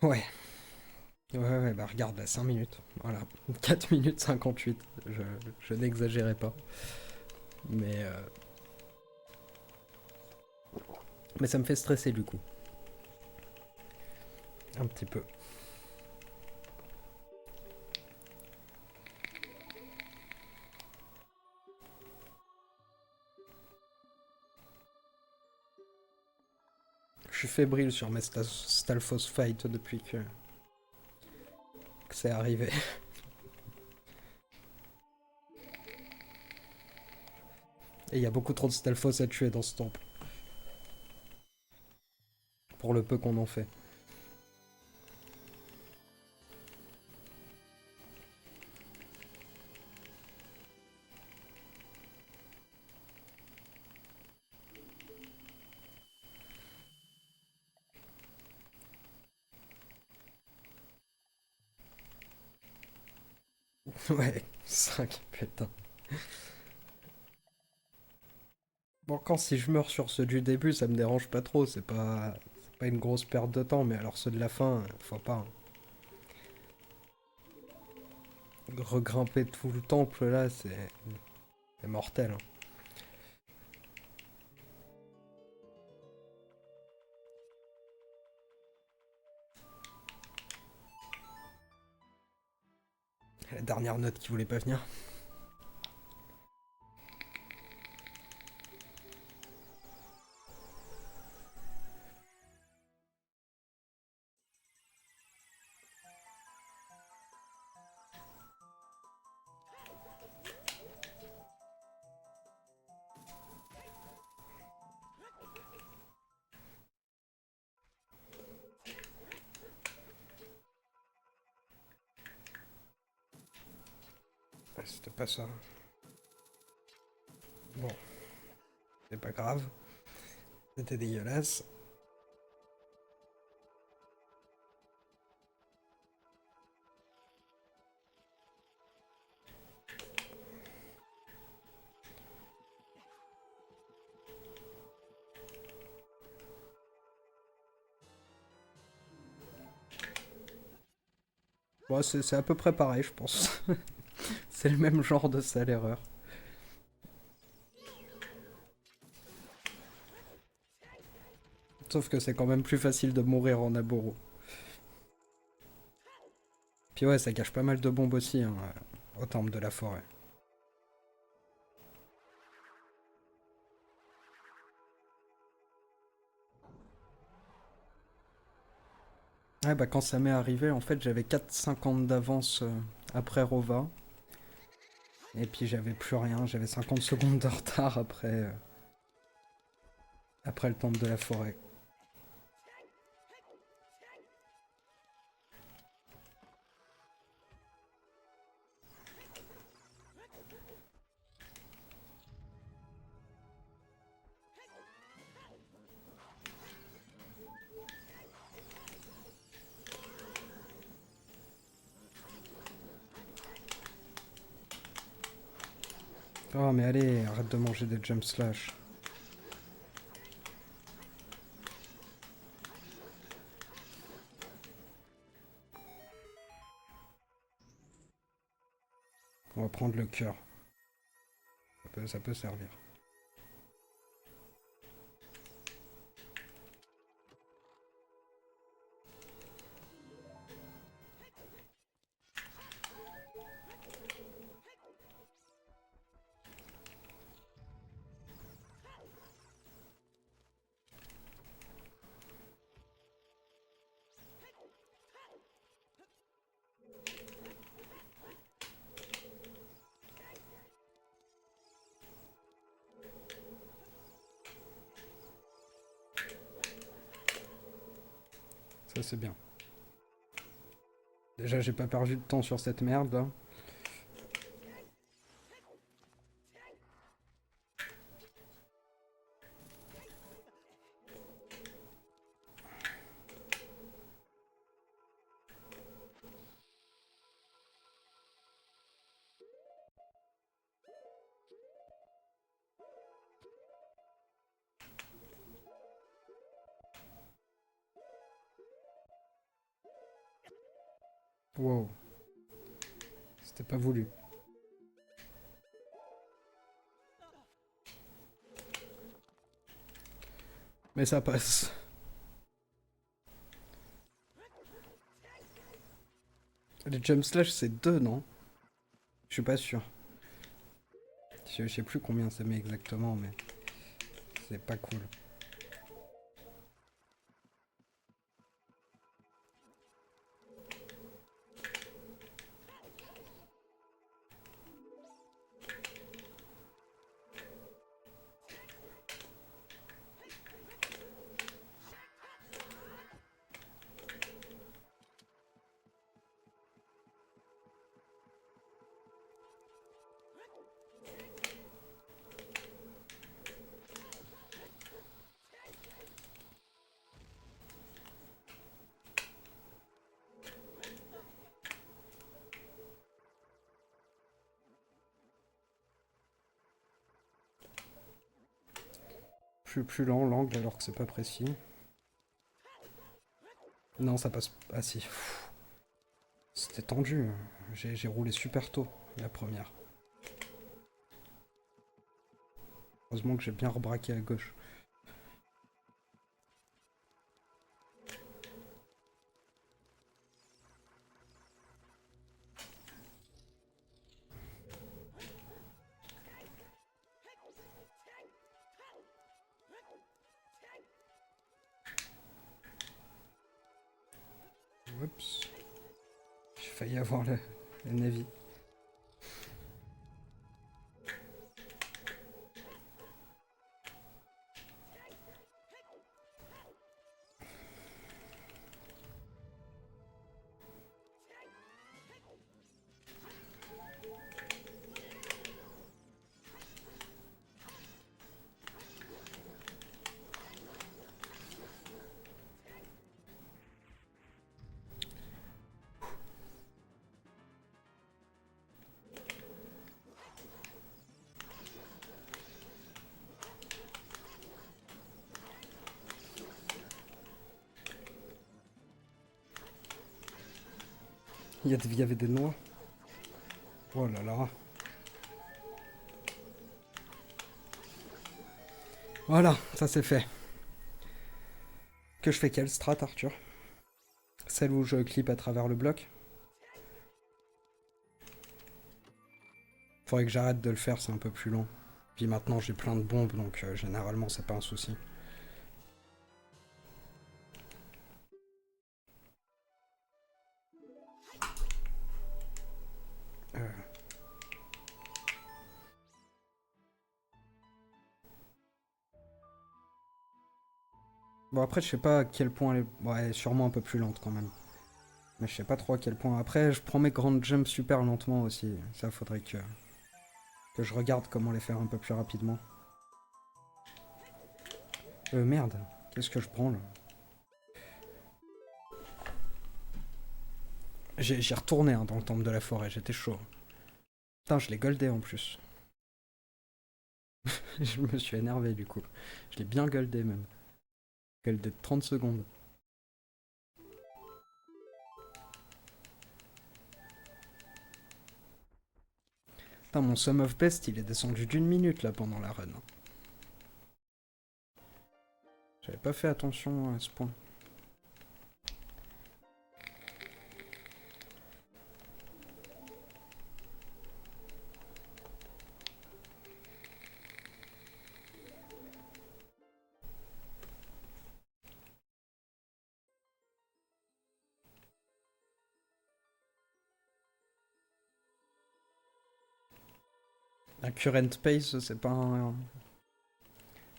Ouais. Ouais, bah regarde, là, 5 minutes. Voilà. 4 minutes 58. Je n'exagérais pas. Mais, euh, mais ça me fait stresser du coup. Un petit peu. Je suis fébrile sur mes Stalfos Fight depuis que c'est arrivé. Et il y a beaucoup trop de Stalfos à tuer dans ce temple. Pour le peu qu'on en fait. Ouais, 5 putain. Bon, quand si je meurs sur ceux du début, ça me dérange pas trop, c'est pas une grosse perte de temps, mais alors ceux de la fin, faut pas hein. Regrimper tout le temple là, c'est mortel, hein. La dernière note qui voulait pas venir. Ouais, c'était pas ça. Bon, c'est pas grave. C'était dégueulasse. Bon, c'est à peu près pareil, je pense. C'est le même genre de sale erreur. Sauf que c'est quand même plus facile de mourir en Aboru. Puis ouais, ça cache pas mal de bombes aussi, hein, au temple de la forêt. Ouais, bah quand ça m'est arrivé, en fait, j'avais 4,50 d'avance après Rova. Et puis j'avais plus rien, j'avais 50 secondes de retard après le temple de la forêt. Oh mais allez, arrête de manger des jump slash. On va prendre le cœur. Ça peut servir. Ça c'est bien. Déjà j'ai pas perdu de temps sur cette merde là. Wow, c'était pas voulu. Mais ça passe. Les jump slash c'est 2 non? Je suis pas sûr. Je sais plus combien ça met exactement mais c'est pas cool. Plus lent l'angle alors que c'est pas précis. Non ça passe... Ah si. C'était tendu. J'ai roulé super tôt la première. Heureusement que j'ai bien rebraqué à gauche. Oups. J'ai failli avoir le Navy. Il y avait des noix. Oh là là. Voilà, ça c'est fait. Que je fais quelle strat, Arthur? Celle où je clip à travers le bloc? Faudrait que j'arrête de le faire, c'est un peu plus long. Puis maintenant j'ai plein de bombes, donc généralement c'est pas un souci. Euh, Bon après je sais pas à quel point elle est... Ouais, elle est sûrement un peu plus lente quand même. Mais je sais pas trop à quel point. Après je prends mes grandes jumps super lentement aussi. Ça faudrait que je regarde comment les faire un peu plus rapidement. Merde. Qu'est-ce que je prends là? J'ai retourné hein, dans le temple de la forêt, j'étais chaud. Putain, je l'ai goldé en plus. Je me suis énervé du coup. Je l'ai bien goldé même. Goldé de 30 secondes. Putain, mon sum of best il est descendu d'une minute là pendant la run. J'avais pas fait attention à ce point. La current pace, c'est pas un.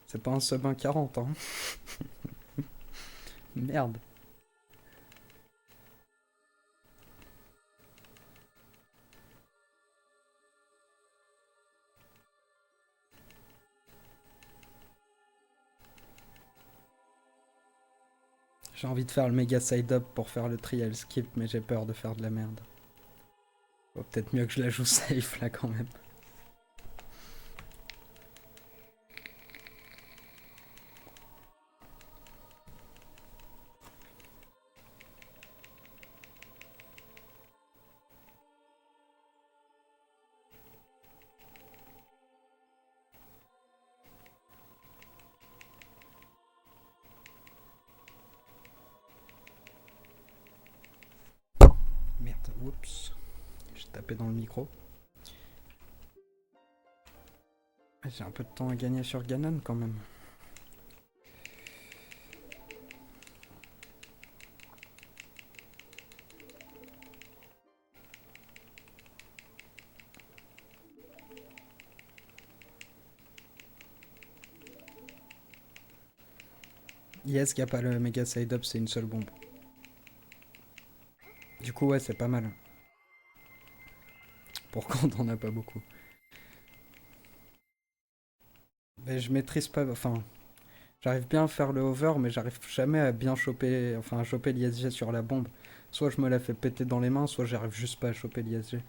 C'est pas un sub 1,40, hein. Merde. J'ai envie de faire le méga side-up pour faire le trial skip, mais j'ai peur de faire de la merde. Bon, peut-être mieux que je la joue safe là quand même. Merde, oups. J'ai tapé dans le micro. J'ai un peu de temps à gagner sur Ganon quand même. Yes, qu'il n'y a pas le méga side-up, c'est une seule bombe. Du coup, ouais, c'est pas mal. Pour quand on a pas beaucoup. Mais je maîtrise pas. Enfin, j'arrive bien à faire le over, mais j'arrive jamais à bien choper. Enfin, à choper l'ISG sur la bombe. Soit je me la fais péter dans les mains, soit j'arrive juste pas à choper l'ISG.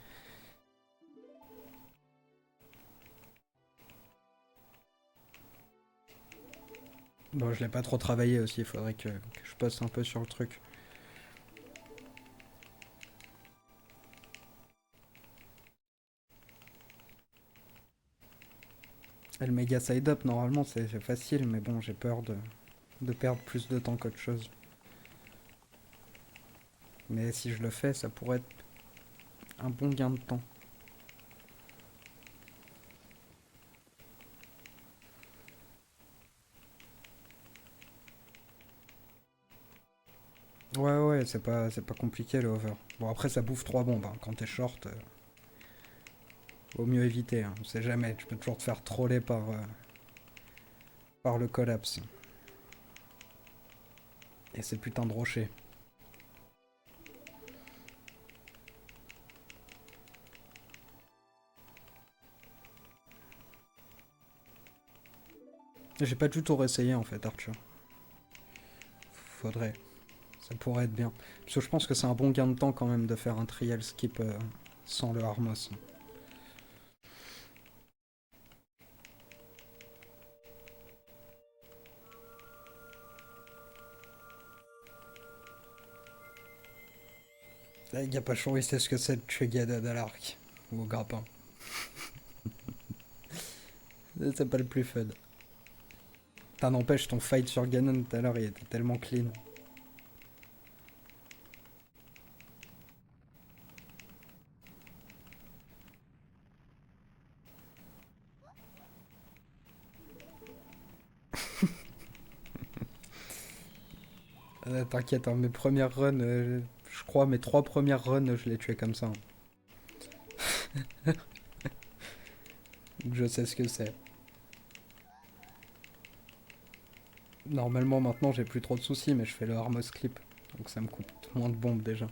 Bon, je l'ai pas trop travaillé aussi, il faudrait que je passe un peu sur le truc. Et le méga side-up, normalement, c'est facile, mais bon, j'ai peur de perdre plus de temps qu'autre chose. Mais si je le fais, ça pourrait être un bon gain de temps. Ouais, ouais, c'est pas compliqué le over. Bon, après, ça bouffe 3 bombes. Hein. Quand t'es short, vaut mieux éviter. Hein. On sait jamais, tu peux toujours te faire troller par le collapse. Et ces putains de rochers. J'ai pas du tout réessayé en fait, Arthur. Faudrait. Ça pourrait être bien. Parce que je pense que c'est un bon gain de temps quand même de faire un trial skip sans le Armos. Là, y a pas choix, c'est ce que c'est de tuer Gadad à l'arc. Ou au grappin. C'est pas le plus fun. T'en n'empêche, ton fight sur Ganon tout à l'heure, il était tellement clean. T'inquiète, hein, mes premières runs, je crois mes 3 premières runs, je les tuais comme ça. Donc je sais ce que c'est. Normalement, maintenant, j'ai plus trop de soucis, mais je fais le Armos clip. Donc ça me coûte moins de bombes déjà.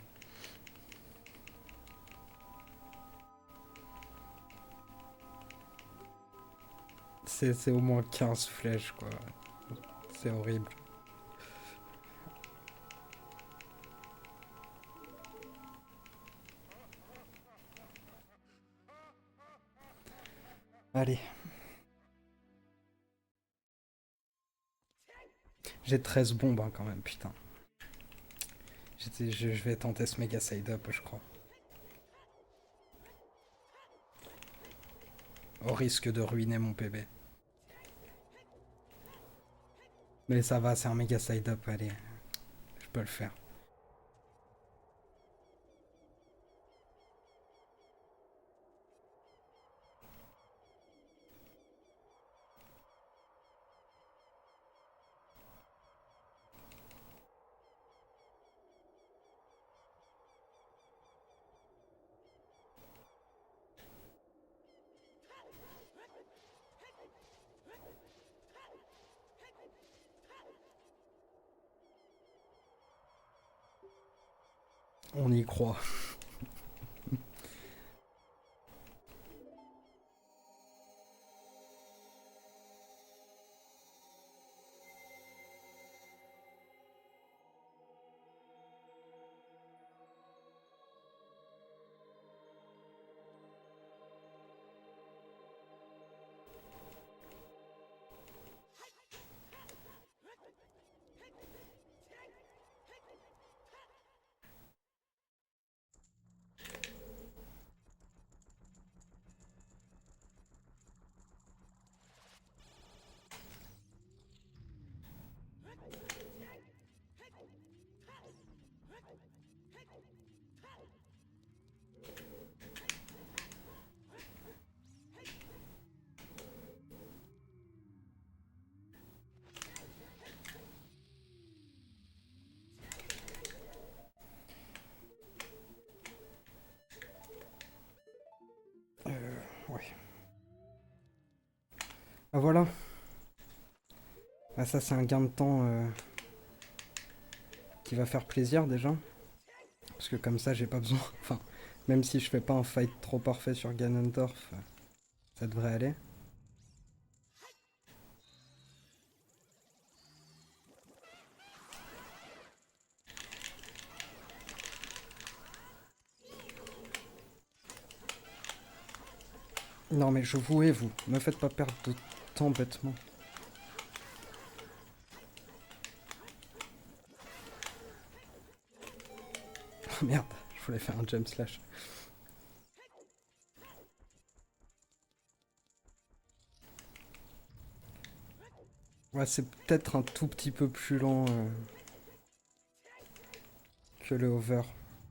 C'est au moins 15 flèches, quoi. C'est horrible. Allez. J'ai 13 bombes hein, quand même, putain. Je vais tenter ce méga side-up, je crois. Au risque de ruiner mon PB. Mais ça va, c'est un méga side-up, allez. Je peux le faire. On y croit. voilà. Ah, ça, c'est un gain de temps qui va faire plaisir déjà. Parce que comme ça, j'ai pas besoin. Enfin, même si je fais pas un fight trop parfait sur Ganondorf, ça devrait aller. Non, mais je vous hais, vous. Me faites pas perdre de temps bêtement. Oh, merde, je voulais faire un jump slash. Ouais, c'est peut-être un tout petit peu plus lent que le over.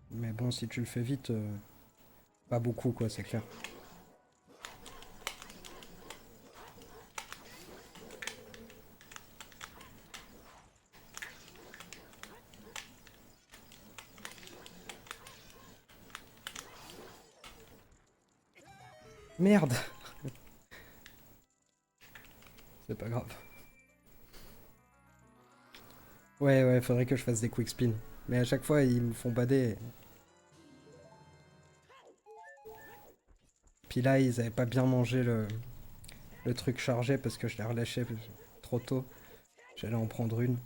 Mais bon, si tu le fais vite, pas beaucoup quoi, c'est clair. Merde. C'est pas grave. Ouais, ouais, faudrait que je fasse des quick spins. Mais à chaque fois, ils me font bader. Puis là, ils avaient pas bien mangé le truc chargé parce que je l'ai relâché trop tôt. J'allais en prendre une.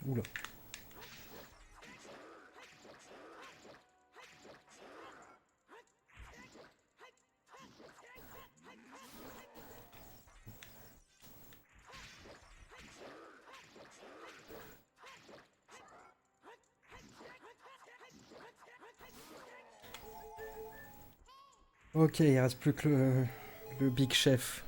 Oula. Ok, il reste plus que le Big Chef.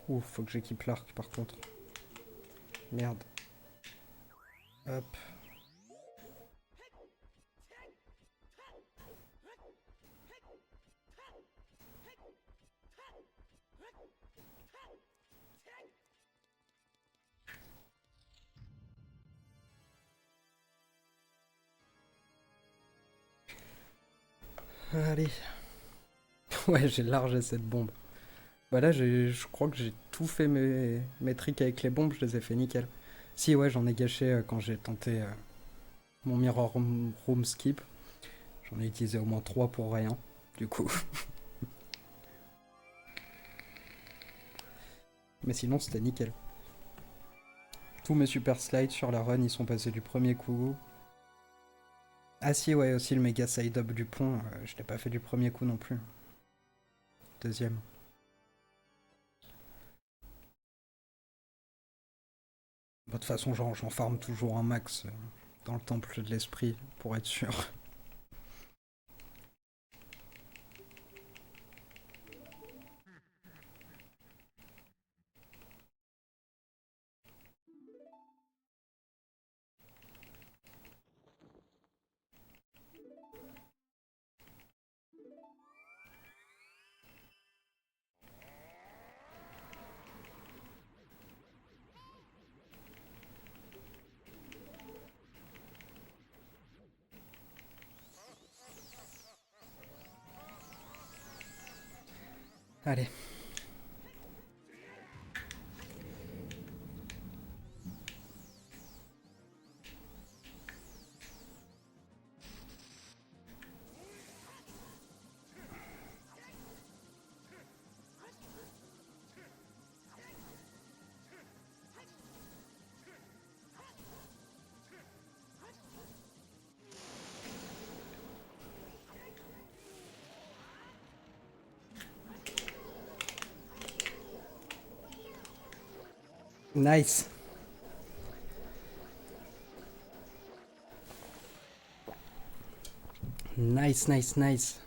Ouf, faut que j'équipe l'arc par contre. Merde. Hop. Allez. Ouais, j'ai largé cette bombe. Bah là, je crois que j'ai tout fait mes tricks avec les bombes, je les ai fait nickel. Si, ouais, j'en ai gâché quand j'ai tenté mon Mirror Room Skip. J'en ai utilisé au moins 3 pour rien, du coup. Mais sinon, c'était nickel. Tous mes super slides sur la run, ils sont passés du premier coup. Ah si, ouais, aussi le méga side up du pont, je l'ai pas fait du premier coup non plus. Deuxième. Bah, de toute façon, j'en farme toujours un max dans le temple de l'esprit, pour être sûr. Allez. Nice. Nice, nice, nice.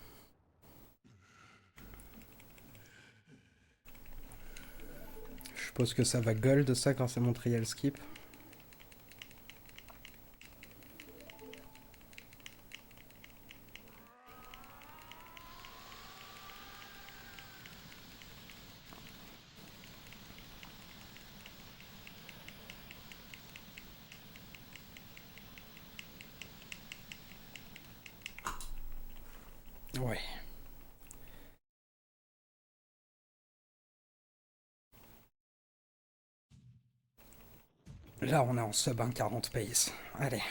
Je suis suppose que ça va gold ça grâce à mon trial skip. Ouais. Là, on est en sub 1,40 pace. Allez.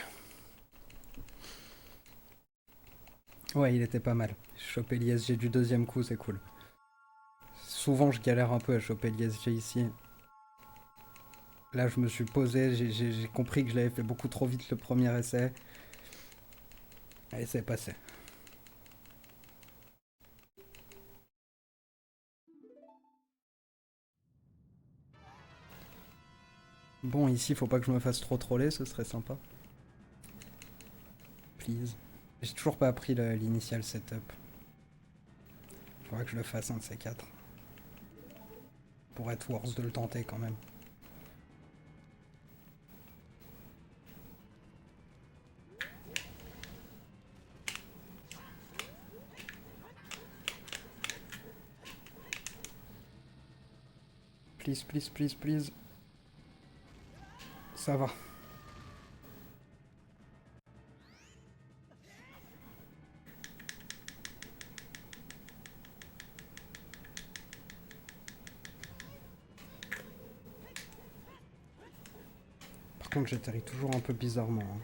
Ouais, il était pas mal. J'ai chopé l'ISG du deuxième coup, c'est cool. Souvent, je galère un peu à choper l'ISG ici. Là, je me suis posé, j'ai compris que je l'avais fait beaucoup trop vite le premier essai. Et c'est passé. Bon, ici, faut pas que je me fasse trop troller, ce serait sympa. Please. J'ai toujours pas appris l'initial setup. Faudra que je le fasse un de ces quatre. Pour être worth de le tenter quand même. Please, please, please, please. Ça va. Par contre, j'atterris toujours un peu bizarrement. Hein.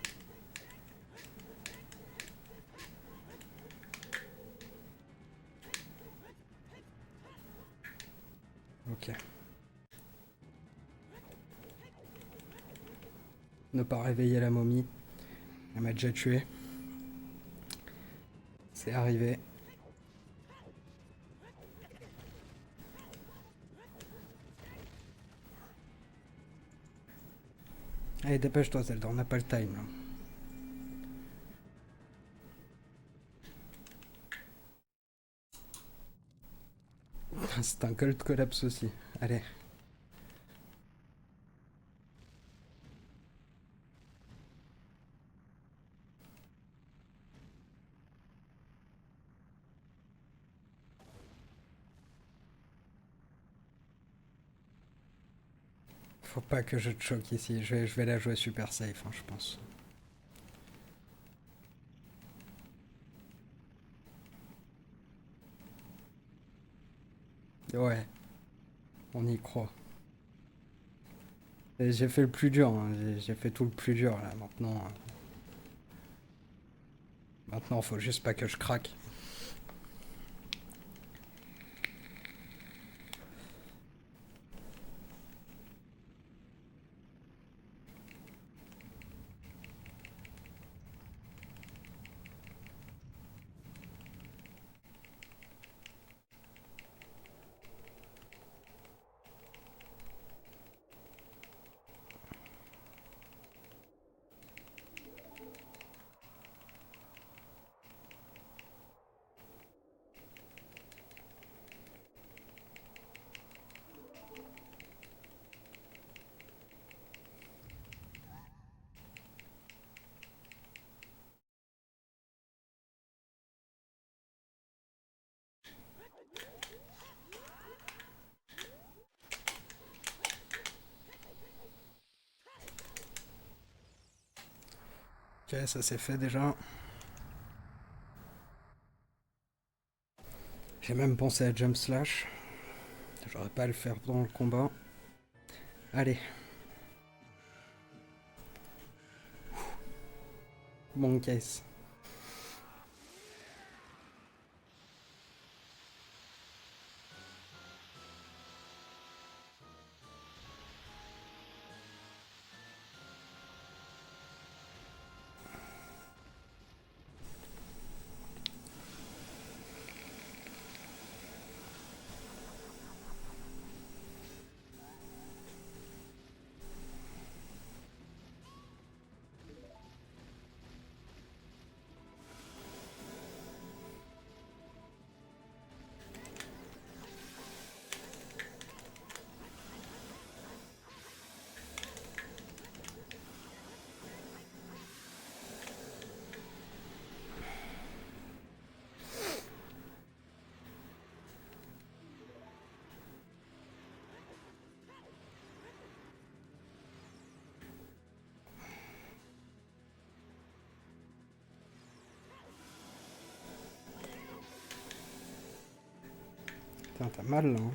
Ok. Ne pas réveiller la momie. Elle m'a déjà tué. C'est arrivé. Allez, dépêche-toi, Zelda, on n'a pas le time là. C'est un cold collapse aussi. Allez. Faut pas que je te choque ici. Je vais la jouer super safe, hein, je pense. Ouais, on y croit. J'ai fait le plus dur, hein. J'ai fait tout le plus dur là. Maintenant, faut juste pas que je craque. Ok, ça c'est fait déjà. J'ai même pensé à jump slash. J'aurais pas à le faire dans le combat. Allez. Bon case. Putain, t'as mal là. Hein.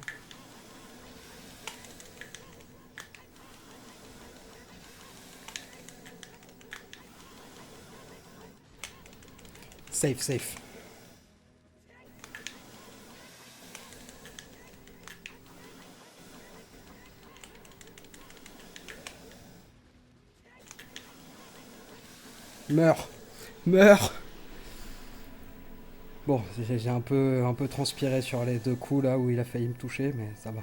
Safe, safe. Meurs. Meurs. Bon, j'ai un peu transpiré sur les deux coups là où il a failli me toucher, mais ça va.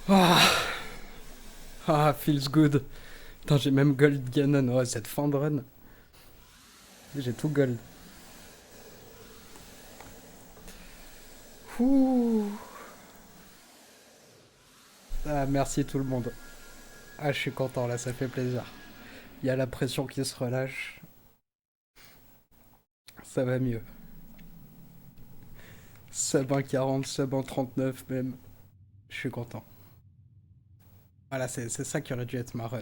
Ah, ah feels good. Putain, j'ai même gold Ganon. Ouais, cette fin de run. J'ai tout gold. Ouh. Ah, merci tout le monde. Ah, je suis content là, ça fait plaisir. Il y a la pression qui se relâche. Ça va mieux. Sub 1,40, sub 1,39 même. Je suis content. Voilà, c'est ça qui aurait dû être ma run.